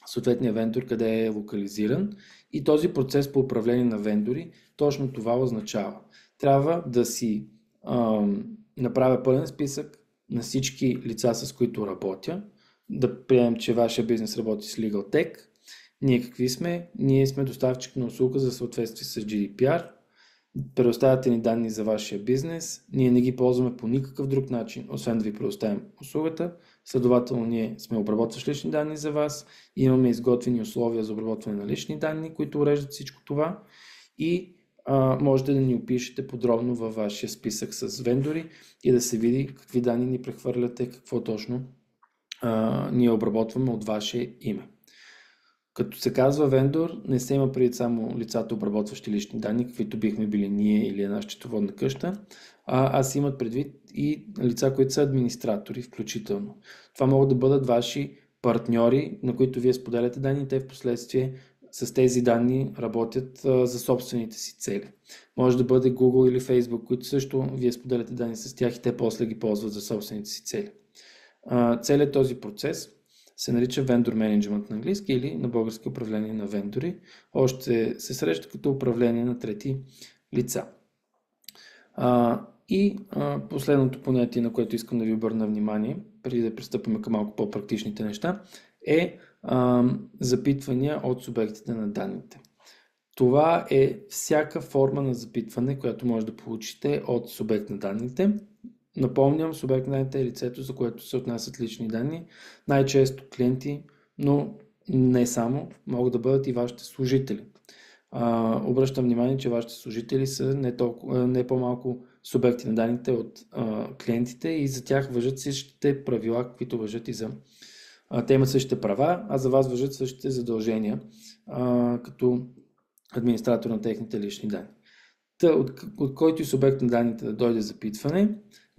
съответния вендор къде е локализиран и този процес по управление на вендори точно това означава. Трябва да си направя пълен списък на всички лица, с които работя, да приемем, че вашия бизнес работи с Legal Tech. Ние какви сме? Ние сме доставчик на услуга за съответствие с GDPR. Предоставяте ни данни за вашия бизнес. Ние не ги ползваме по никакъв друг начин, освен да ви предоставим услугата. Следователно, ние сме обработващ лични данни за вас. Имаме изготвени условия за обработване на лични данни, които уреждат всичко това. И можете да ни опишете подробно във вашия списък с вендори и да се види какви данни ни прехвърляте, какво точно ние обработваме от ваше име. Като се казва вендор, не се има преди само лицата, обработващи лични данни, каквито бихме били ние или една счетоводна къща, се имат предвид и лица, които са администратори включително. Това могат да бъдат ваши партньори, на които вие споделяте данни, те в последствие с тези данни работят за собствените си цели. Може да бъде Google или Facebook, които също вие споделяте данни с тях и те после ги ползват за собствените си цели. Целият този процес се нарича Vendor Management на английски или на български управление на вендори. Още се среща като управление на трети лица. Последното понятие, на което искам да ви обърна внимание, преди да пристъпим към малко по-практичните неща, е запитвания от субектите на данните. Това е всяка форма на запитване, която може да получите от субект на данните. Напомням, субект на данните е лицето, за което се отнасят лични данни. Най-често клиенти, но не само, могат да бъдат и вашите служители. Обръщам внимание, че вашите служители са не по-малко субекти на данните от клиентите и за тях важат същите правила, каквито важат и за те имат същите права, а за вас важат същите задължения като администратор на техните лични данни. От който и субект на данните да дойде запитване,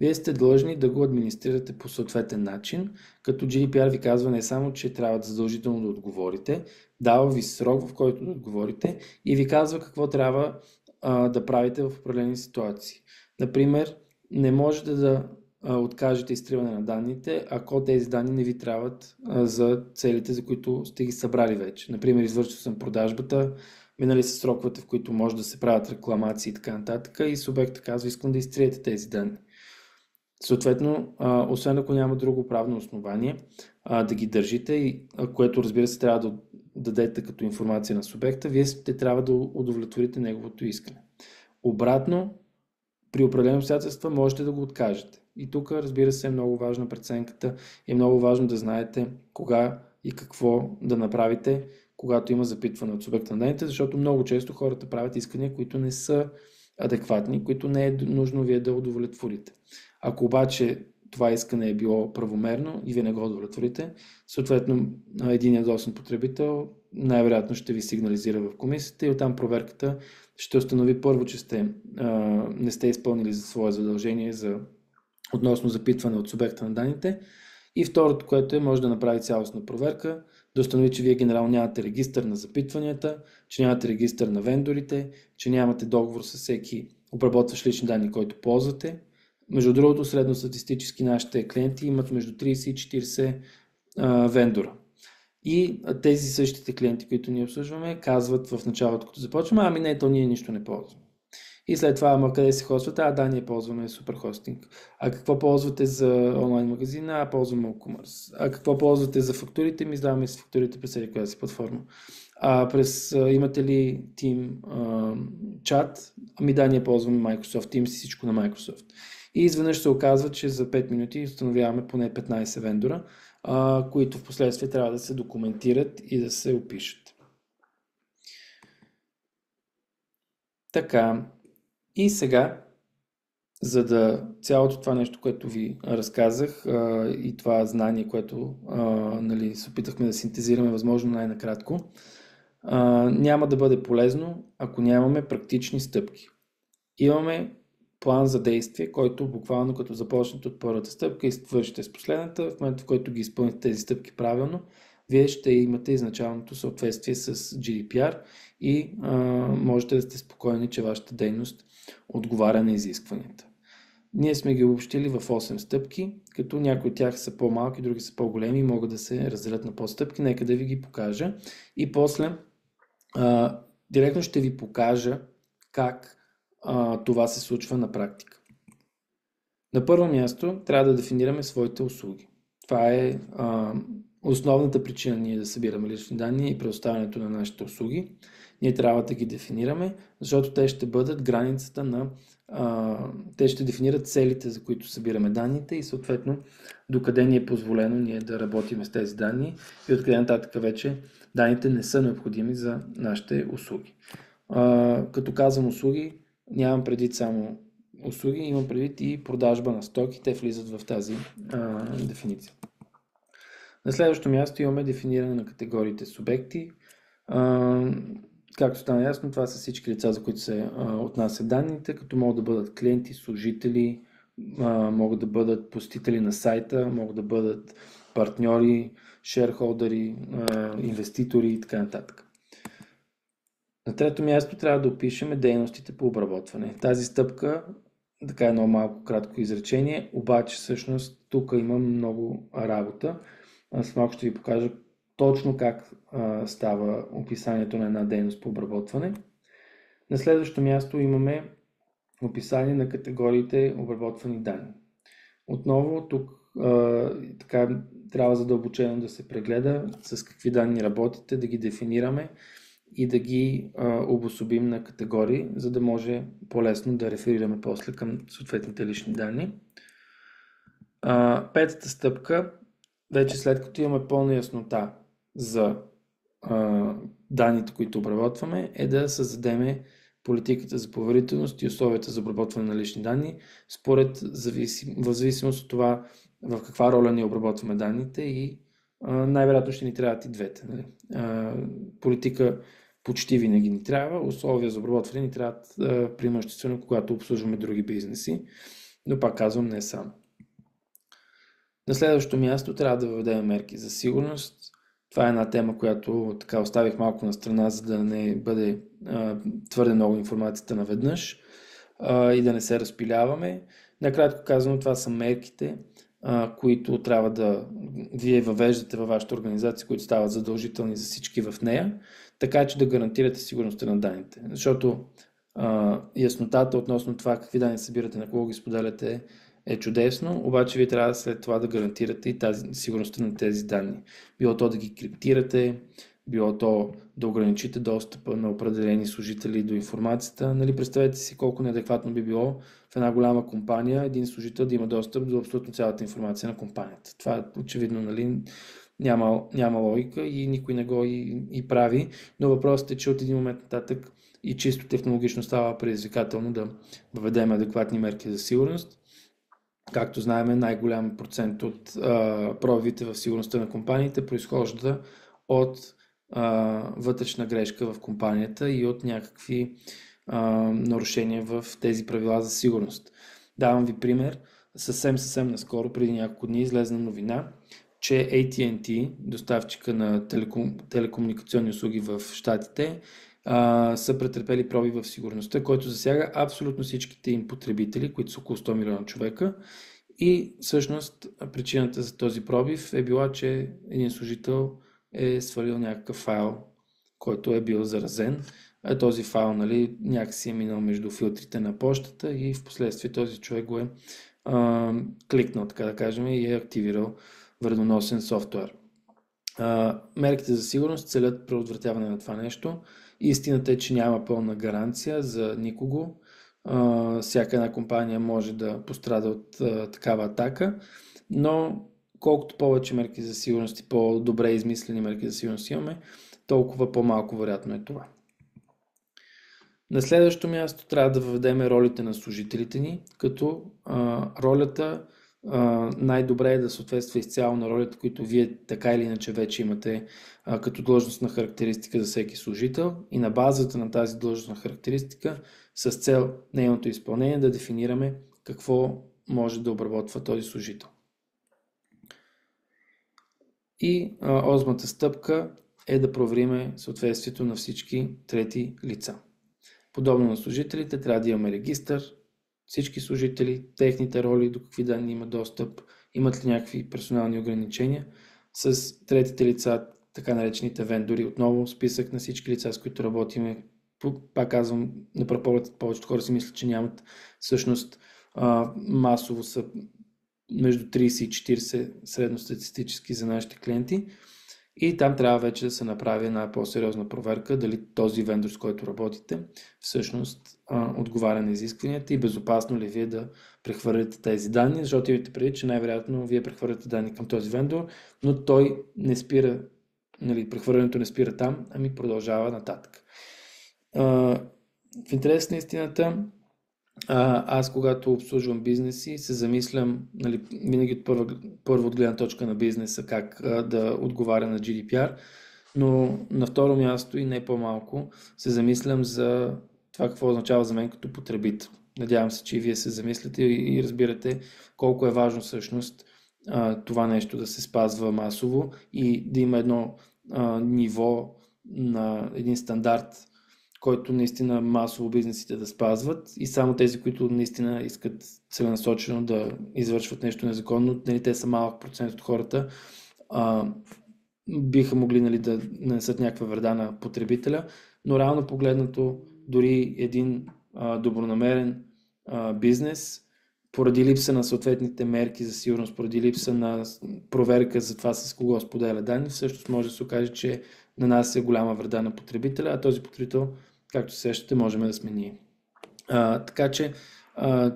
вие сте длъжни да го администрирате по съответен начин, като GDPR ви казва не само, че трябва да задължително да отговорите, дава ви срок, в който да отговорите и ви казва какво трябва да правите в определени ситуации. Например, не можете да откажете изтриване на данните, ако тези данни не ви трябват за целите, за които сте ги събрали вече. Например, извършил съм продажбата, минали са сроковете, в които може да се правят рекламации и така нататък и субекта казва, искам да изтриете тези данни. Съответно, освен ако няма друго правно основание да ги държите, което разбира се трябва да дадете като информация на субекта, вие ще трябва да удовлетворите неговото искане. Обратно, при определени обстоятелства можете да го откажете. И тук, разбира се, е много важна преценката и е много важно да знаете кога и какво да направите, когато има запитване от субекта на данните, защото много често хората правят искания, които не са адекватни, които не е нужно вие да удовлетворите. Ако обаче това искане е било правомерно и вие не го удовлетворите, съответно единият ядосен потребител най-вероятно ще ви сигнализира в комисията и оттам проверката ще установи първо, че не сте изпълнили за свое задължение относно запитване от субекта на данните И второто, което може да направи цялостна проверка, да установи, че вие генерално нямате регистър на запитванията, че нямате регистър на вендорите, че нямате договор с всеки обработващ лични данни, който ползвате. Между другото, средностатистически нашите клиенти имат между 30 и 40 вендора. И тези същите клиенти, които ние обслужваме, казват в началото, като започваме, ами не, то ние нищо не ползваме. И след това, ама къде се хоствате? Ние ползваме Superhosting. А какво ползвате за онлайн магазина? Ползваме WooCommerce. А какво ползвате за фактурите? Ми издаваме с фактурите през коя си платформа. Имате ли Team чат? Ние ползваме Microsoft Teams и всичко на Microsoft. И изведнъж се оказва, че за 5 минути установяваме поне 15 вендора, които в последствие трябва да се документират и да се опишат. Така, и сега, за да цялото това нещо, което ви разказах и това знание, което се опитахме да синтезираме възможно най-накратко, няма да бъде полезно, ако нямаме практични стъпки. Имаме план за действие, който буквално като започнете от първата стъпка и свършите с последната, в момента в който ги изпълните тези стъпки правилно, вие ще имате изначалното съответствие с GDPR и можете да сте спокойни, че вашата дейност отговаря на изискванията. Ние сме ги обобщили в 8 стъпки, като някои от тях са по-малки, други са по-големи и могат да се разделят на подстъпки. Нека да ви ги покажа. И после директно ще ви покажа как това се случва на практика. На първо място трябва да дефинираме своите услуги. Това е основната причина ние да събираме лични данни и предоставянето на нашите услуги. Ние трябва да ги дефинираме, защото те ще бъдат границата на... те ще дефинират целите, за които събираме данните и съответно докъде ни е позволено ние да работим с тези данни и откъде нататък вече данните не са необходими за нашите услуги. Като казвам услуги, нямам предвид само услуги, имам предвид и продажба на стоки, те влизат в тази дефиниция. На следващото място имаме дефиниране на категориите субекти. Както стана ясно, това са всички лица, за които се отнасят данните, като могат да бъдат клиенти, служители, могат да бъдат посетители на сайта, могат да бъдат партньори, шерхолдери, инвеститори и така нататък. На трето място трябва да опишем дейностите по обработване. Тази стъпка, така едно малко кратко изречение, обаче всъщност тук има много работа. Аз малко ще ви покажа точно как става описанието на една дейност по обработване. На следващо място имаме описание на категориите обработвани данни. Отново тук така трябва задълбочено да се прегледа с какви данни работите, да ги дефинираме и да ги обособим на категории, за да може по-лесно да реферираме после към съответните лични данни. Петата стъпка, вече след като имаме пълна яснота за данните, които обработваме, е да създадем политиката за поверителност и условията за обработване на лични данни, в зависимост от това в каква роля ние обработваме данните и най-вероятно ще ни трябват и двете. Нали? Политика почти винаги ни трябва, условия за обработване ни трябват преимуществено, когато обслужваме други бизнеси, но пак казвам не само. На следващото място трябва да въведем мерки за сигурност. Това е една тема, която така оставих малко на страна, за да не бъде твърде много информацията наведнъж и да не се разпиляваме. Накратко казано, това са мерките, които трябва да вие въвеждате във вашата организация, които стават задължителни за всички в нея, така че да гарантирате сигурността на данните. Защото яснотата относно това какви данни събирате, на кого ги споделяте е чудесно, обаче вие трябва след това да гарантирате и тази сигурността на тези данни. Било то да ги криптирате, било то да ограничите достъпа на определени служители до информацията. Нали, представете си колко неадекватно би било в една голяма компания един служител да има достъп до абсолютно цялата информация на компанията. Това очевидно нали, няма логика и никой не го и прави, но въпросът е, че от един момент нататък и чисто технологично става предизвикателно да въведем адекватни мерки за сигурност. Както знаем, най-голям процент от пробивите в сигурността на компаниите произхожда от вътрешна грешка в компанията и от някакви нарушения в тези правила за сигурност. Давам ви пример. съвсем наскоро, преди няколко дни, излезна новина, че AT&T, доставчика на телекомуникационни услуги в Щатите, са претърпели проби в сигурността, който засяга абсолютно всичките им потребители, които са около 100 милиона човека. И всъщност причината за този пробив е била, че един служител е свалил някакъв файл, който е бил заразен. Този файл, нали, някакси е минал между филтрите на почтата и в последствие този човек го е кликнал, така да кажем, и е активирал вредоносен софтуер. Мерките за сигурност целят предотвратяване на това нещо. Истината е, че няма пълна гаранция за никого. Всяка една компания може да пострада от такава атака, но колкото повече мерки за сигурност и по-добре измислени мерки за сигурност имаме, толкова по-малко вероятно е това. На следващото място трябва да въведем ролите на служителите ни, като ролята най-добре е да съответства изцяло на ролята, които вие така или иначе вече имате като длъжностна характеристика за всеки служител, и на базата на тази длъжностна характеристика с цел нейното изпълнение да дефинираме какво може да обработва този служител. И осмата стъпка е да проверим съответствието на всички трети лица. Подобно на служителите, трябва да имаме регистър, всички служители, техните роли, до какви данни има достъп, имат ли някакви персонални ограничения. С третите лица, така наречените вендори, отново списък на всички лица, с които работиме. Пак казвам, на пръв поглед повечето хора си мислят, че нямат. Всъщност масово са между 30 и 40 средностатистически за нашите клиенти. И там трябва вече да се направи една по-сериозна проверка дали този вендор, с който работите, всъщност отговаря на изискванията и безопасно ли вие да прехвърляте тези данни, защото имате преди, че най-вероятно вие прехвърляте данни към този вендор, но той не спира, нали, прехвърлянето не спира там, ами продължава нататък. В интерес на истината, аз когато обслужвам бизнеси, се замислям, нали, винаги първо от гледна точка на бизнеса, как да отговаря на GDPR, но на второ място и не по-малко се замислям за това какво означава за мен като потребител. Надявам се, че и вие се замислите и разбирате колко е важно всъщност това нещо да се спазва масово и да има едно ниво на един стандарт, който наистина масово бизнесите да спазват, и само тези, които наистина искат целенасочено да извършват нещо незаконно, нали, те са малък процент от хората, биха могли, нали, да нанесат някаква вреда на потребителя, но реално погледнато дори един добронамерен бизнес, поради липса на съответните мерки за сигурност, поради липса на проверка за това с кого споделя данни, всъщност може да се окаже, че нанася голяма вреда на потребителя, а този потребител, както се сещате, можем да сме ние. Така че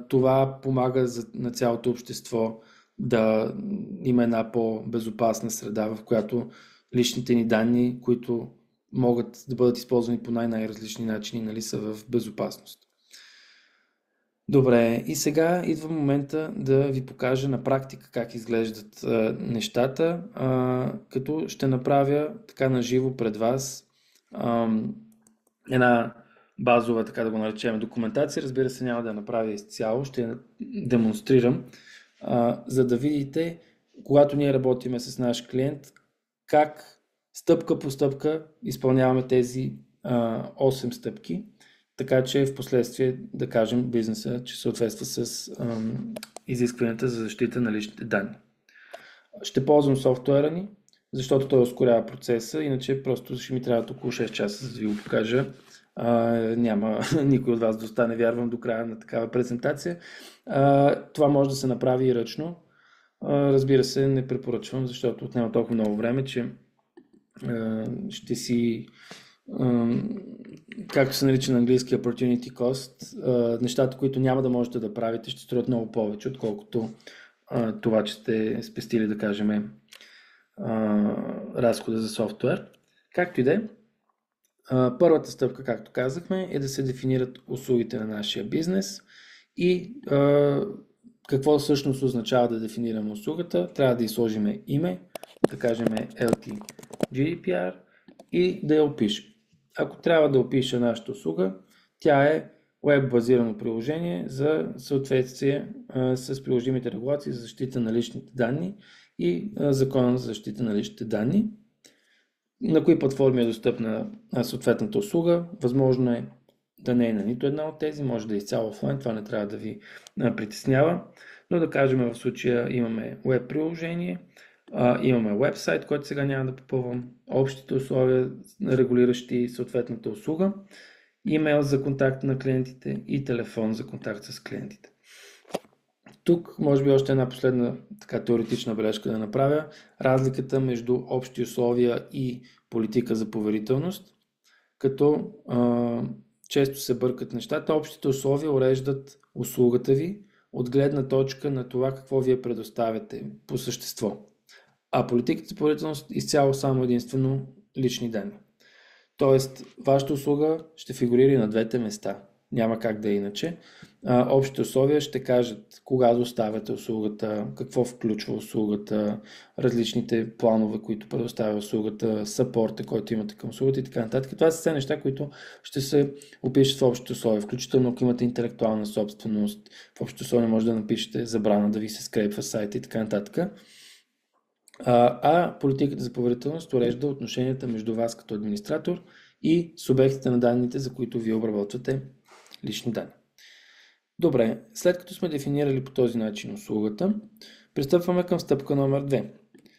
това помага на цялото общество да има една по-безопасна среда, в която личните ни данни, които могат да бъдат използвани по най-различни начини, нали, са в безопасност. Добре, и сега идва момента да ви покажа на практика как изглеждат нещата, като ще направя така наживо пред вас една базова, така да го наречем, документация. Разбира се, няма да я направя изцяло, ще я демонстрирам, за да видите, когато ние работиме с наш клиент, как стъпка по стъпка изпълняваме тези 8 стъпки, така че в последствие да кажем бизнеса, че съответства с изискванията за защита на личните данни. Ще ползвам софтуера ни, защото той ускорява процеса, иначе просто ще ми трябва около 6 часа, за да ви го покажа. Няма никой от вас да остане, вярвам, до края на такава презентация. Това може да се направи и ръчно. Разбира се, не препоръчвам, защото отнема толкова много време, че ще си, както се нарича на английски, opportunity cost, нещата, които няма да можете да правите, ще струват много повече, отколкото това, че сте спестили, да кажем, разхода за софтуер. Както и да е, първата стъпка, както казахме, е да се дефинират услугите на нашия бизнес и какво всъщност означава да дефинираме услугата. Трябва да изложим име, да кажем LT GDPR и да я опишем. Ако трябва да опиша нашата услуга, тя е веб-базирано приложение за съответствие с приложимите регулации за защита на личните данни и закона за защита на личните данни. На кои платформи е достъпна съответната услуга? Възможно е да не е на нито една от тези, може да е изцяло офлайн, това не трябва да ви притеснява, но да кажем в случая имаме веб приложение, имаме вебсайт, който сега няма да попълвам, общите условия, регулиращи съответната услуга, имейл за контакт на клиентите и телефон за контакт с клиентите. Тук може би още една последна така теоретична бележка да направя. Разликата между общи условия и политика за поверителност, като често се бъркат нещата. Общите условия уреждат услугата ви от гледна точка на това какво вие предоставяте по същество. А политиката за поверителност изцяло само единствено лични данни. Тоест, вашата услуга ще фигурира и на двете места. Няма как да е иначе. Общите условия ще кажат кога доставяте услугата, какво включва услугата, различните планове, които предоставя услугата, съпорта, който имате към услугата и така нататък. Това са все неща, които ще се опишат в общите условия. Включително, ако имате интелектуална собственост, в общите условия може да напишете забрана да ви се скрепва сайта и така нататък. А политиката за поверителност урежда отношенията между вас като администратор и субектите на данните, за които вие обработвате лични данни. Добре, след като сме дефинирали по този начин услугата, пристъпваме към стъпка номер 2.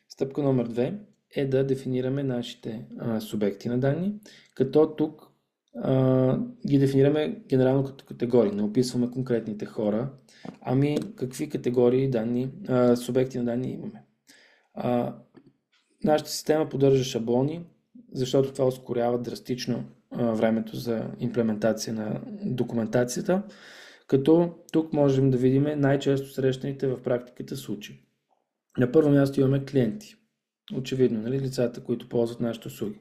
Стъпка номер 2 е да дефинираме нашите субекти на данни, като тук ги дефинираме генерално като категории, не описваме конкретните хора, ами какви категории данни, субекти на данни имаме. Нашата система поддържа шаблони, защото това ускорява драстично времето за имплементация на документацията, като тук можем да видим най-често срещаните в практиката случаи. На първо място имаме клиенти. Очевидно, нали, лицата, които ползват нашите услуги.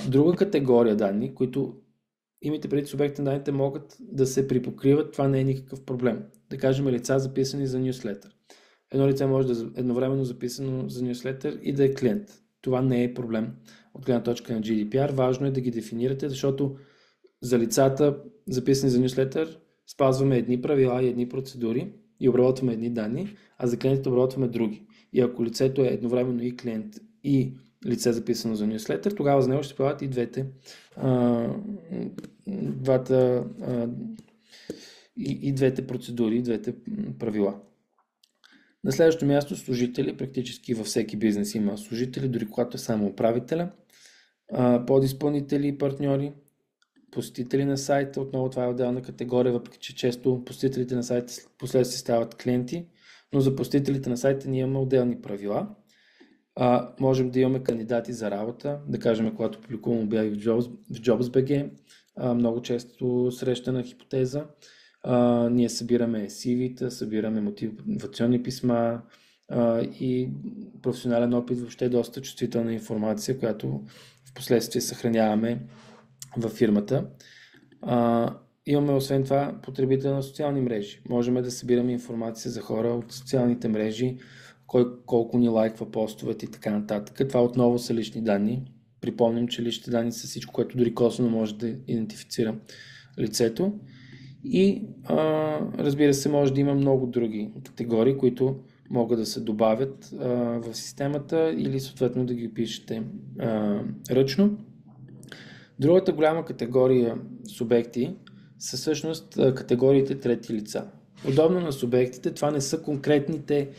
Друга категория данни, които имате преди субекти на данните могат да се припокриват, това не е никакъв проблем. Да кажем лица записани за нюслетър. Едно лице може да е едновременно записано за нюслетър и да е клиент. Това не е проблем от гледна точка на GDPR. Важно е да ги дефинирате, защото за лицата записани за нюслетър спазваме едни правила и едни процедури и обработваме едни данни, а за клиентите обработваме други. И ако лицето е едновременно и клиент и лице записано за нюслетър, тогава за него ще се прилагат и двете процедури, и двете правила. На следващото място служители, практически във всеки бизнес има служители, дори когато е само управителя, подизпълнители и партньори, посетители на сайта, отново това е отделна категория, въпреки че често посетителите на сайта последствие стават клиенти, но за посетителите на сайта ние имаме отделни правила. Можем да имаме кандидати за работа, да кажем, когато публикуваме обяви в Jobs.bg, много често срещана хипотеза. Ние събираме CV-та, събираме мотивационни писма и професионален опит, въобще доста чувствителна информация, която в последствие съхраняваме във фирмата. Имаме освен това потребители на социални мрежи. Можем да събираме информация за хора от социалните мрежи, колко ни лайква постовете и така нататък. Това отново са лични данни. Припомням, че личните данни са всичко, което дори косвено може да идентифицира лицето. И разбира се, може да има много други категории, които могат да се добавят в системата или съответно да ги пишете ръчно. Другата голяма категория субекти са всъщност категориите трети лица. Подобно на субектите, това не са конкретните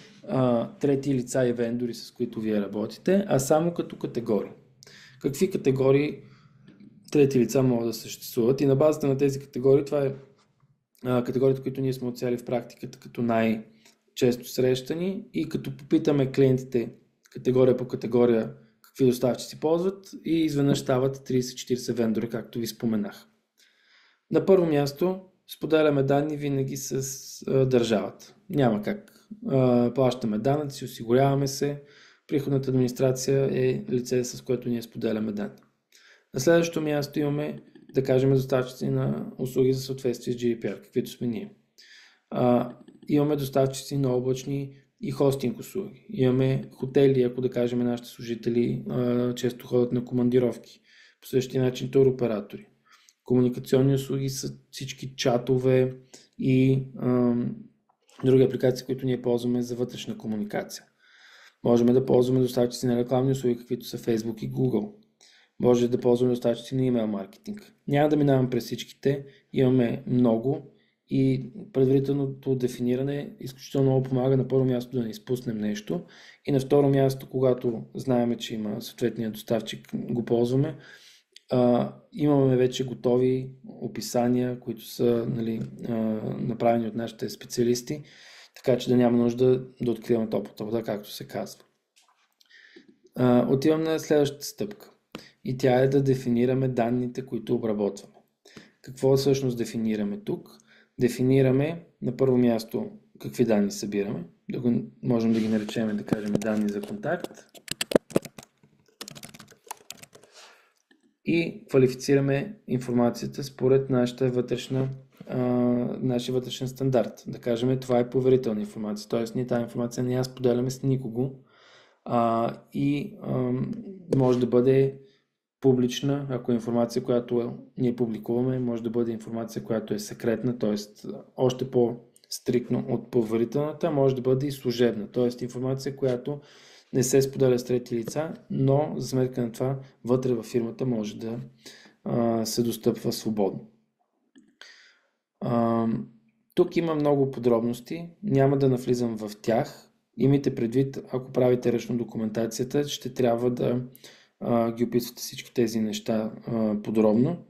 трети лица и вендори, с които вие работите, а само като категории. Какви категории трети лица могат да съществуват? И на базата на тези категории, това е категориите, които ние сме отсели в практиката като най-често срещани и като попитаме клиентите категория по категория какви доставчици ползват и изведнъж стават 30-40 вендори, както ви споменах. На първо място споделяме данни винаги с държавата. Няма как. Плащаме данъци, осигуряваме се. Приходната администрация е лице, с което ние споделяме данни. На следващото място имаме, да кажем, доставчици на услуги за съответствие с GDPR, каквито сме ние. Имаме доставчици на облачни и хостинг услуги. Имаме хотели, ако да кажем нашите служители често ходят на командировки. По същия начин туроператори. Комуникационни услуги са всички чатове и други апликации, които ние ползваме за вътрешна комуникация. Можем да ползваме доставчици на рекламни услуги, каквито са Facebook и Google. Може да ползваме доставчици на имейл маркетинг. Няма да минавам през всичките, имаме много и предварителното дефиниране изключително много помага на първо място да не изпуснем нещо и на второ място, когато знаем, че има съответния доставчик, го ползваме. Имаме вече готови описания, които са направени от нашите специалисти, така че да няма нужда да откриваме топлата вода, както се казва. Отивам на следващата стъпка и тя е да дефинираме данните, които обработваме. Какво всъщност дефинираме тук? Дефинираме на първо място какви данни събираме. Можем да ги наречем, да кажем, данни за контакт. И квалифицираме информацията според нашия вътрешен стандарт. Да кажем, това е поверителна информация, т.е. ние тази информация не я споделяме с никого може да бъде публична, ако е информация, която ние публикуваме, може да бъде информация, която е секретна, т.е. още по-стриктно от поверителната, може да бъде и служебна, т.е. информация, която не се споделя с трети лица, но за сметка на това вътре във фирмата може да се достъпва свободно. Тук има много подробности, няма да навлизам в тях. Имайте предвид, ако правите ръчно документацията, ще трябва да ги описвате всички тези неща подробно.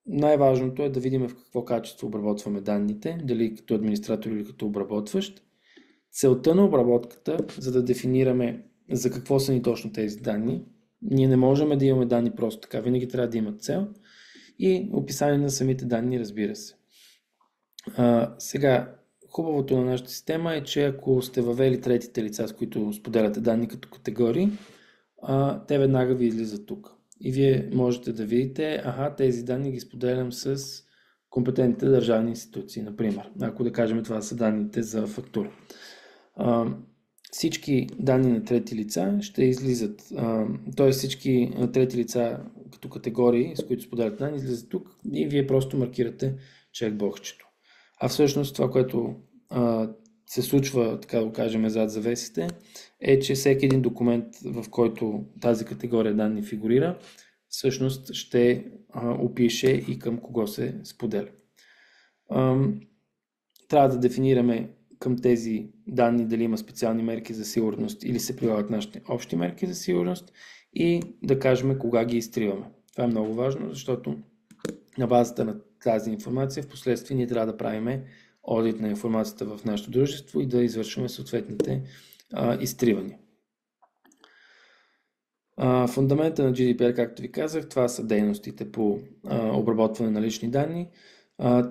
Най-важното е да видим в какво качество обработваме данните, дали като администратор или като обработващ. Целта на обработката, за да дефинираме за какво са ни точно тези данни, ние не можем да имаме данни просто така, винаги трябва да имат цел и описание на самите данни, разбира се. Сега, хубавото на нашата система е, че ако сте въвели третите лица, с които споделяте данни като категории, те веднага ви излизат тук. И вие можете да видите, тези данни ги споделям с компетентните държавни институции, например. Ако да кажем, това са данните за фактура. Всички данни на трети лица ще излизат, т.е. всички трети лица като категории, с които споделят данни, излизат тук и вие просто маркирате чекбоксчето. А всъщност това, което се случва, така да кажем, зад завесите, е, че всеки един документ, в който тази категория данни фигурира, всъщност ще опише и към кого се споделя. Трябва да дефинираме към тези данни дали има специални мерки за сигурност или се прилагат нашите общи мерки за сигурност и да кажем кога ги изтриваме. Това е много важно, защото на базата на тази информация в последствие ние трябва да правим одит на информацията в нашето дружество и да извършваме съответните изтривания. Фундамента на GDPR, както ви казах, това са дейностите по обработване на лични данни.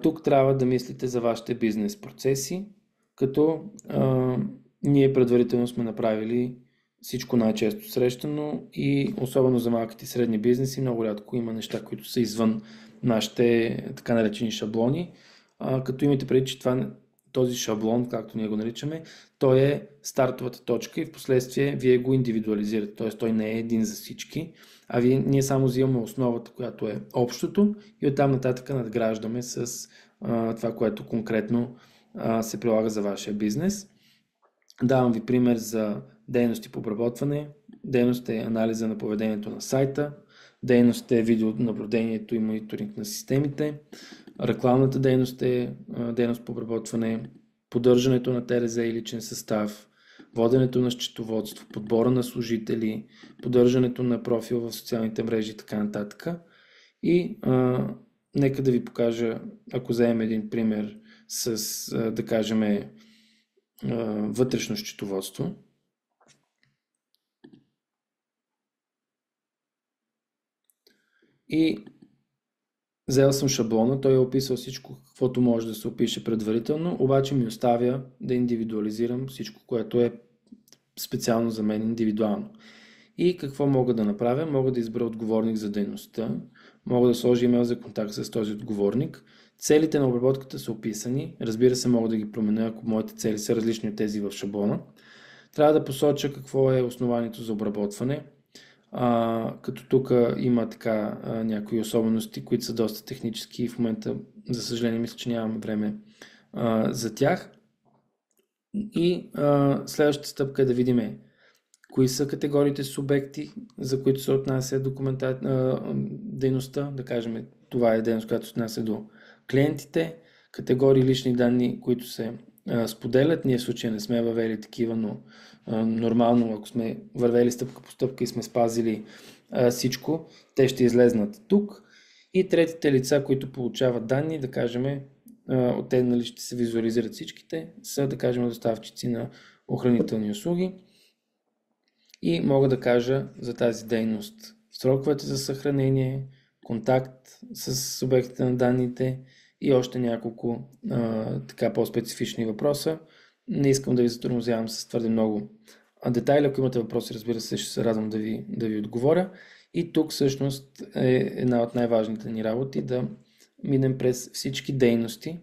Тук трябва да мислите за вашите бизнес процеси, като ние предварително сме направили всичко най-често срещано и особено за малките и средни бизнеси много рядко има неща, които са извън нашите така наречени шаблони, като имате преди, че този шаблон, както ние го наричаме, той е стартовата точка и в последствие вие го индивидуализирате, т.е. той не е един за всички, ние само взимаме основата, която е общото и оттам нататък надграждаме с това, което конкретно се прилага за вашия бизнес. Давам ви пример за дейности по обработване. Дейност е анализа на поведението на сайта, дейност е видеонаблюдението и мониторинг на системите, рекламната дейност е дейност по обработване, поддържането на ТРЗ и личен състав, воденето на счетоводство, подбора на служители, поддържането на профил в социалните мрежи и така нататък. И нека да ви покажа, ако вземем един пример с, да кажем, вътрешно счетоводство. И взел съм шаблона, той е описал всичко, каквото може да се опише предварително, обаче ми оставя да индивидуализирам всичко, което е специално за мен индивидуално. И какво мога да направя? Мога да избера отговорник за дейността, мога да сложа имейл за контакт с този отговорник. Целите на обработката са описани, разбира се, мога да ги променя, ако моите цели са различни от тези в шаблона. Трябва да посоча какво е основанието за обработване. като тук има така някои особености, които са доста технически и в момента, за съжаление, мисля, че нямаме време за тях. И следващата стъпка е да видим кои са категориите субекти, за които се отнася дейността. Да кажем, това е дейност, която се отнася до клиентите, категории лични данни, които се споделят. Ние в случая не сме въвели такива, но нормално, ако сме вървели стъпка по стъпка и сме спазили всичко, те ще излезнат тук. И третите лица, които получават данни, да кажем, от те, нали, ще се визуализират всичките, са, да кажем, доставчици на охранителни услуги. И мога да кажа за тази дейност сроковете за съхранение, контакт с субектите на данните и още няколко така по-специфични въпроса. Не искам да ви затормозявам с твърде много детайли. Ако имате въпроси, разбира се, ще се радвам да ви отговоря. И тук всъщност е една от най-важните ни работи да минем през всички дейности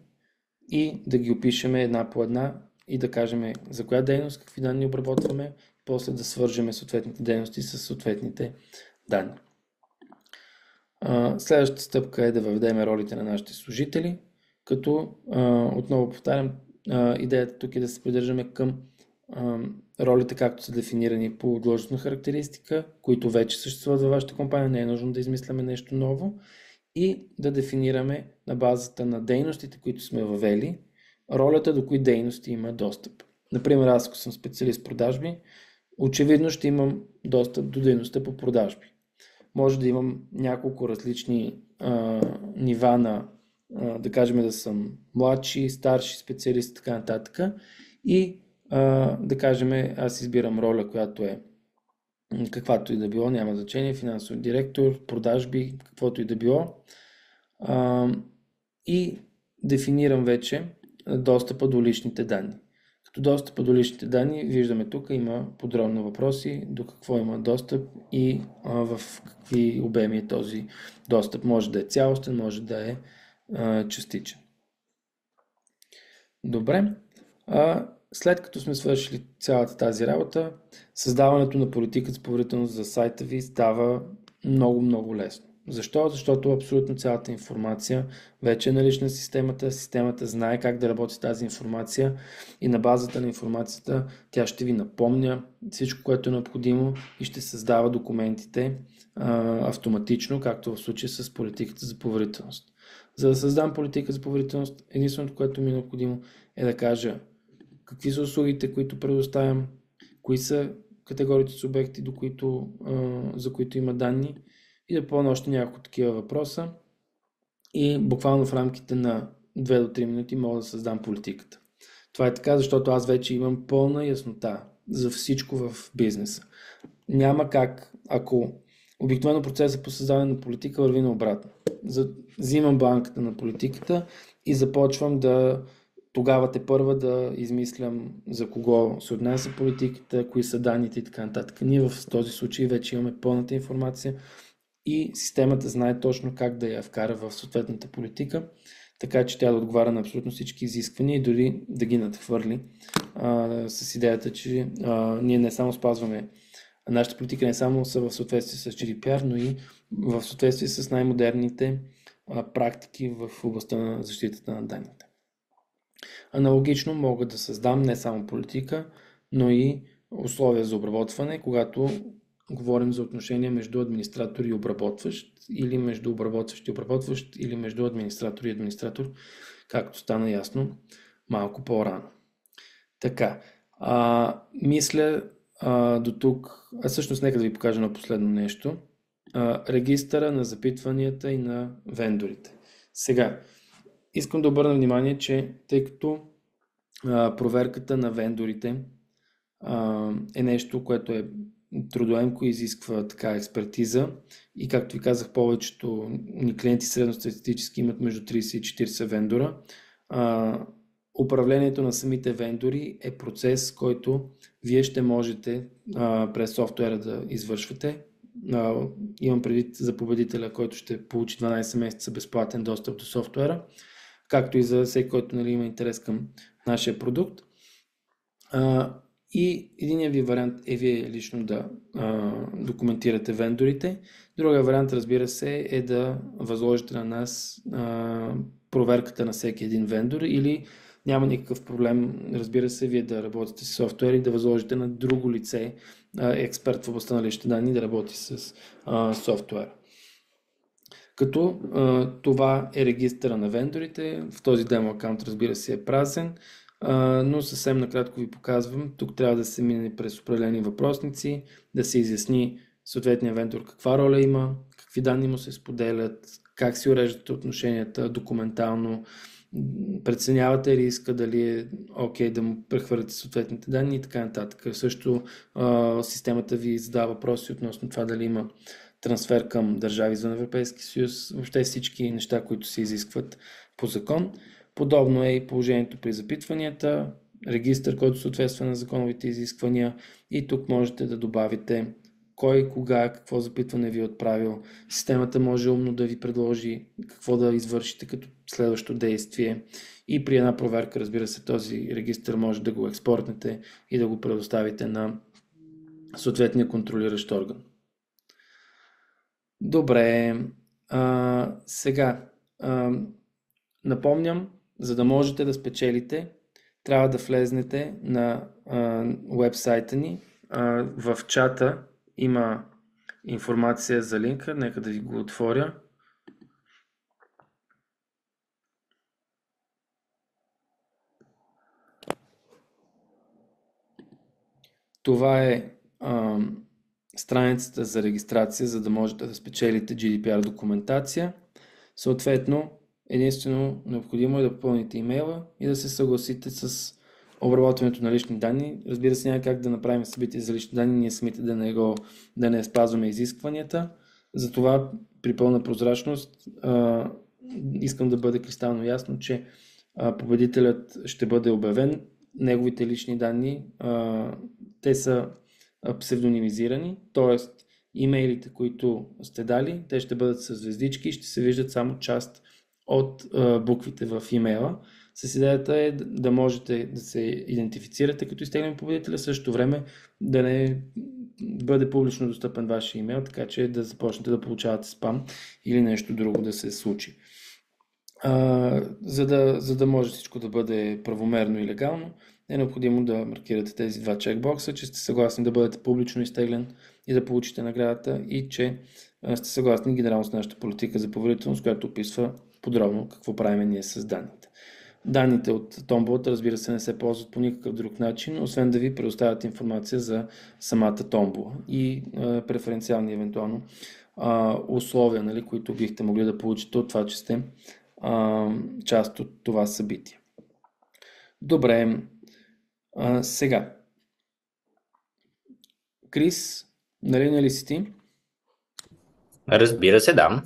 и да ги опишеме една по една и да кажем за коя дейност, какви данни обработваме, после да свържеме съответните дейности с съответните данни. Следващата стъпка е да въведем ролите на нашите служители, като отново повтарям, идеята тук е да се придържаме към ролите, както са дефинирани по длъжностна характеристика, които вече съществуват във вашата компания, не е нужно да измисляме нещо ново, и да дефинираме на базата на дейностите, които сме въвели, ролята до кои дейности има достъп. Например, аз ако съм специалист в продажби, очевидно ще имам достъп до дейността по продажби. Може да имам няколко различни нива на, да кажем, да съм младши, старши специалист и така нататък. И да кажем, аз избирам роля, която е каквато и да било, няма значение, финансов директор, продажби, каквото и да било. И дефинирам вече достъпа до личните данни. Като достъпа до личните данни, виждаме тук има подробно въпроси, до какво има достъп и в какви обеми е този достъп. Може да е цялостен, може да е частичен. Добре. След като сме свършили цялата тази работа, създаването на политика за поверителност за сайта ви става много лесно. Защо? Защото абсолютно цялата информация вече е налична в системата. Системата знае как да работи тази информация и на базата на информацията тя ще ви напомня всичко, което е необходимо и ще създава документите автоматично, както в случая с политиката за поверителност. За да създам политика за поверителност, единственото, което ми е необходимо е да кажа какви са услугите, които предоставям, кои са категориите субекти, за които има данни, и да пълна още няколко такива въпроса и буквално в рамките на 2 до 3 минути мога да създам политиката. Това е така, защото аз вече имам пълна яснота за всичко в бизнеса. Няма как, ако обикновено процесът по създаване на политика върви наобратно. Взимам банката на политиката и започвам тогава тепърва да измислям за кого се отнася политиката, кои са данните и така нататък. Ние в този случай вече имаме пълната информация и системата знае точно как да я вкара в съответната политика, така че тя да отговаря на абсолютно всички изисквания и дори да ги надхвърли с идеята, че ние не само спазваме нашата политика, не само са в съответствие с GDPR, но и в съответствие с най-модерните практики в областта на защитата на данните. Аналогично мога да създам не само политика, но и условия за обработване, когато говорим за отношения между администратор и обработващ, или между обработващ и обработващ, или между администратор и администратор, както стана ясно малко по-рано. Така, мисля до тук, всъщност нека да ви покажа на последно нещо. Регистъра на запитванията и на вендорите. Сега, искам да обърна внимание, че тъй като проверката на вендорите е нещо, което е трудоемко, изисква така експертиза и, както ви казах, повечето ни клиенти средностатистически имат между 30 и 40 вендора. Управлението на самите вендори е процес, който вие ще можете през софтуера да извършвате. Имам предвид за победителя, който ще получи 12 месеца безплатен достъп до софтуера, както и за всеки, който има интерес към нашия продукт. И единият ви вариант е вие лично да документирате вендорите. Другия вариант, разбира се, е да възложите на нас проверката на всеки един вендор или няма никакъв проблем, разбира се, вие да работите с софтуер и да възложите на друго лице, експерт в областта на личните данни, да работи с софтуер. Като това е регистъра на вендорите, в този демо акаунт, разбира се, е празен, но съвсем накратко ви показвам. Тук трябва да се мине през определени въпросници, да се изясни съответния вендор каква роля има, какви данни му се споделят, как си уреждате отношенията документално, преценявате риска, дали е окей да му прехвърляте съответните данни и така нататък. Също системата ви задава въпроси относно това дали има трансфер към държави извън Европейски съюз, въобще всички неща, които се изискват по закон. Подобно е и положението при запитванията, регистър, който съответства на законовите изисквания и тук можете да добавите кой, кога, какво запитване ви е отправил. Системата може умно да ви предложи какво да извършите като следващо действие и при една проверка, разбира се, този регистър може да го експортнете и да го предоставите на съответния контролиращ орган. Добре, сега напомням, за да можете да спечелите, трябва да влезнете на уебсайта ни. В чата има информация за линка, нека да ви го отворя. Това е страницата за регистрация, за да можете да спечелите GDPR документация. Съответно, единствено необходимо е да попълните имейла и да се съгласите с обработването на лични данни. Разбира се, няма как да направим събитие за лични данни, ние самите да не спазваме изискванията. Затова при пълна прозрачност искам да бъде кристално ясно, че победителят ще бъде обявен. Неговите лични данни, те са псевдонимизирани, т.е. имейлите, които сте дали, те ще бъдат с звездички и ще се виждат само част от буквите в имейла. С идеята е да можете да се идентифицирате като изтеглен победителя, същото време да не бъде публично достъпен вашия имейл, така че да започнете да получавате спам или нещо друго да се случи. За да може всичко да бъде правомерно и легално, е необходимо да маркирате тези два чекбокса, че сте съгласни да бъдете публично изтеглен и да получите наградата и че сте съгласни генерално с нашата политика за поверителност, която описва подробно какво правим ние с данните. Данните от томболата, разбира се, не се ползват по никакъв друг начин, освен да ви предоставят информация за самата томбола и преференциални евентуално условия, нали, които бихте могли да получите от това, че сте част от това събитие. Добре, сега. Крис, нали на ли си ти? Разбира се, да.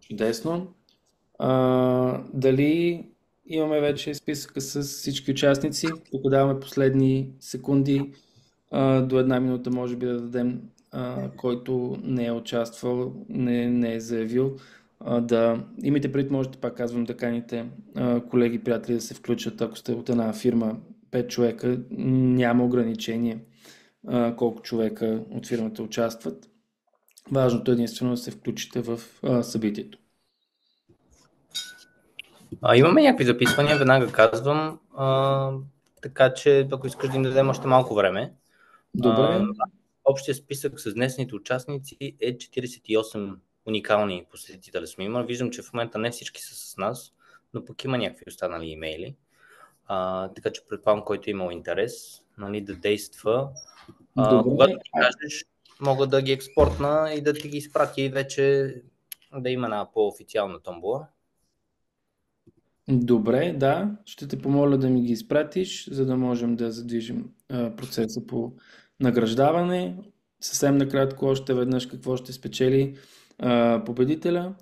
Чудесно. Дали имаме вече списъка с всички участници? Тук даваме последни секунди до една минута, може би да дадем, който не е участвал, не е заявил. Да имате предвид, можете, пак казвам, да каните колеги, приятели да се включат, ако сте от една фирма 5 човека, няма ограничение колко човека от фирмата участват. Важното е единствено да се включите в събитието. Имаме някакви записвания, веднага казвам, така че ако искаш да им дадем още малко време. Добре. Общия списък с днесните участници е 48 уникални посетители сме имали. Виждам, че в момента не всички са с нас, но пък има някакви останали имейли. Така че предполагам, който е имал интерес, нали, да действа. Когато ти кажеш, мога да ги експортна и да ти ги изпратя и вече да има една по-официална томбола. Добре, да. Ще те помоля да ми ги изпратиш, за да можем да задвижим процеса по награждаване. Съвсем накратко още веднъж какво ще спечели победителя.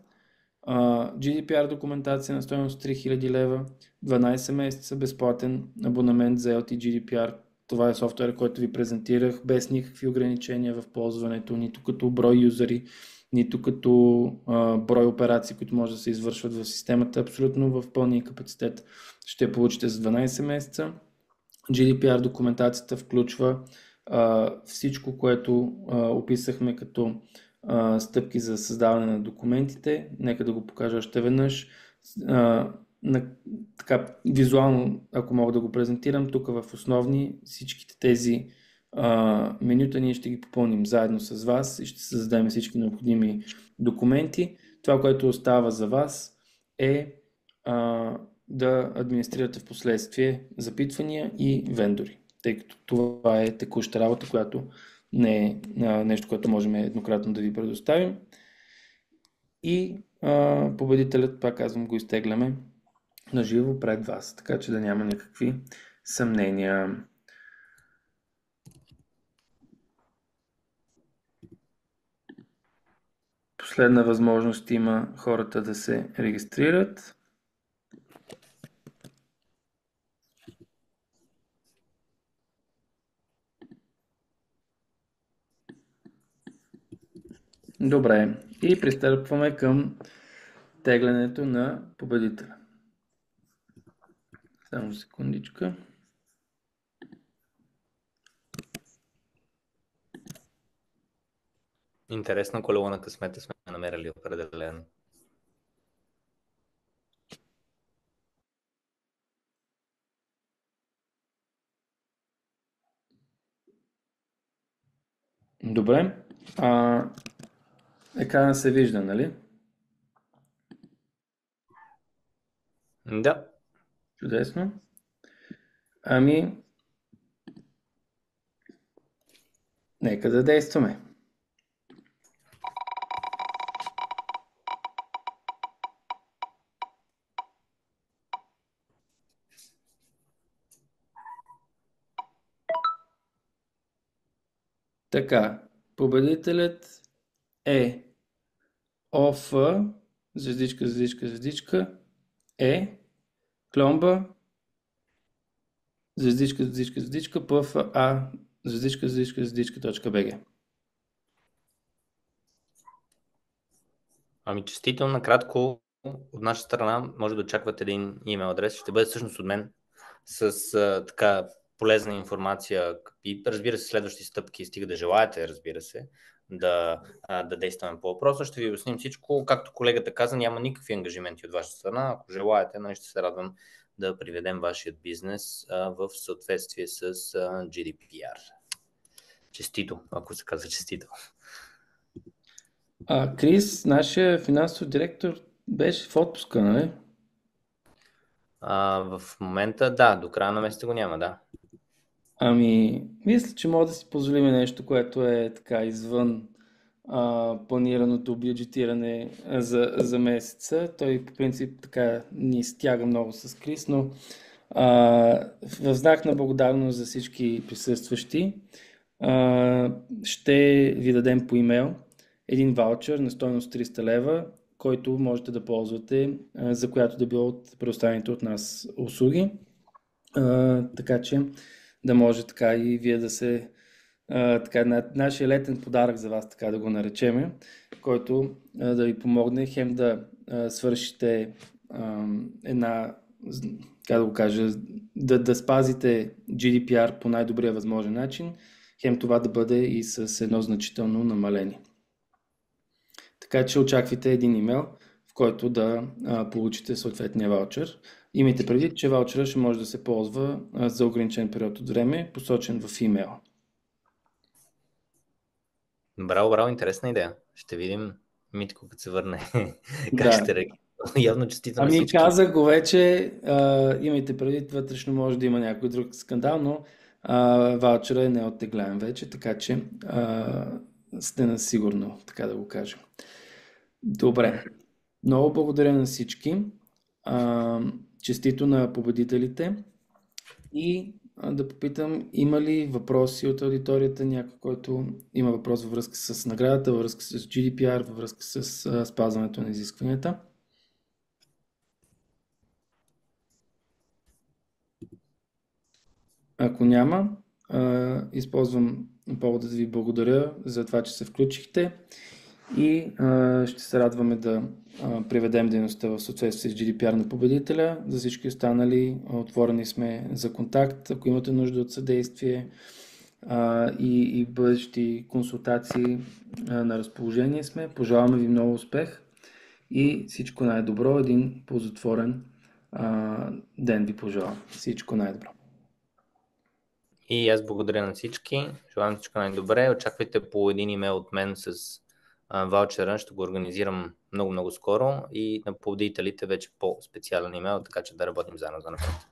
GDPR документация на стойност 3000 лева, 12 месеца безплатен абонамент за LT GDPR. Това е софтуер, който ви презентирах, без никакви ограничения в ползването, нито като брой юзери, нито като брой операции, които може да се извършват в системата. Абсолютно в пълния капацитет ще получите за 12 месеца. GDPR документацията включва всичко, което описахме като стъпки за създаване на документите. Нека да го покажа още веднъж. Така, визуално, ако мога да го презентирам, тук в основни всичките тези менюта ние ще ги попълним заедно с вас и ще създадем всички необходими документи. Това, което остава за вас е да администрирате в последствие запитвания и вендори, тъй като това е текуща работа, която не е нещо, което можем еднократно да ви предоставим. И победителят, пак казвам, го изтегляме на живо пред вас, така че да няма никакви съмнения. Последна възможност има хората да се регистрират. Добре, и пристъпваме към теглянето на победителя. Само секундичка. Интересно колело на късмета сме намерили определено. Добре. Екрана се вижда, нали? Да. Чудесно. Ами, нека да действаме. Така, победителят е ОФ, звездичка, звездичка, звездичка, кломба, звездичка, звездичка, звездичка, ПФА, звездичка, звездичка, звездичка.bg. Ами честито, накратко, от наша страна може да очаквате един имейл адрес. Ще бъде всъщност от мен с така полезна информация и разбира се следващи стъпки, стига да желаете, разбира се, да действаме по въпроса. Ще ви обясним всичко. Както колегата каза, няма никакви ангажименти от ваша страна. Ако желаете, ще се радвам да приведем вашият бизнес в съответствие с GDPR. Честито, ако се казва честито. Крис, нашия финансов директор, беше в отпуска, нали? В момента, да, до края на месеца го няма, да. Ами, мисля, че може да си позволим нещо, което е така извън планираното бюджетиране за месеца. Той по принцип така ни стяга много с Крис, но в знак на благодарност за всички присъстващи ще ви дадем по имейл един ваучер на стойност 300 лева, който можете да ползвате за която да било от предоставените от нас услуги. Така че да може така и вие да се така, нашия летен подарък за вас, така да го наречеме, който да ви помогне хем да свършите една, как да го кажа, да спазите GDPR по най-добрия възможен начин, хем това да бъде и с едно значително намаление. Така че очаквайте един имейл, в който да получите съответния ваучер. Имайте предвид, че ваучера ще може да се ползва за ограничен период от време, посочен в имейла. Браво, интересна идея. Ще видим Митко, като се върне. Как Да. ще реагира? Явно честито на всички. Казах го вече, имайте предвид, вътрешно може да има някой друг скандал, но ваучера е неоттегляем вече, така че сте на сигурно, така да го кажем. Добре. Много благодаря на всички. Честито на победителите. И да попитам, има ли въпроси от аудиторията, някой, който има въпрос във връзка с наградата, във връзка с GDPR, във връзка с спазването на изискванията? Ако няма, използвам повода да ви благодаря за това, че се включихте и ще се радваме да приведем дейността в съответствие с GDPR на победителя. За всички останали отворени сме за контакт, ако имате нужда от съдействие и бъдещи консултации на разположение сме. Пожелаваме ви много успех и всичко най-добро. Един ползотворен ден ви пожелавам. Всичко най-добро. И аз благодаря на всички. Желавам всичко най-добре. Очаквайте по един имейл от мен с ваучера. Ще го организирам много скоро и на победителите вече по-специален имейл, така че да работим заедно за напред.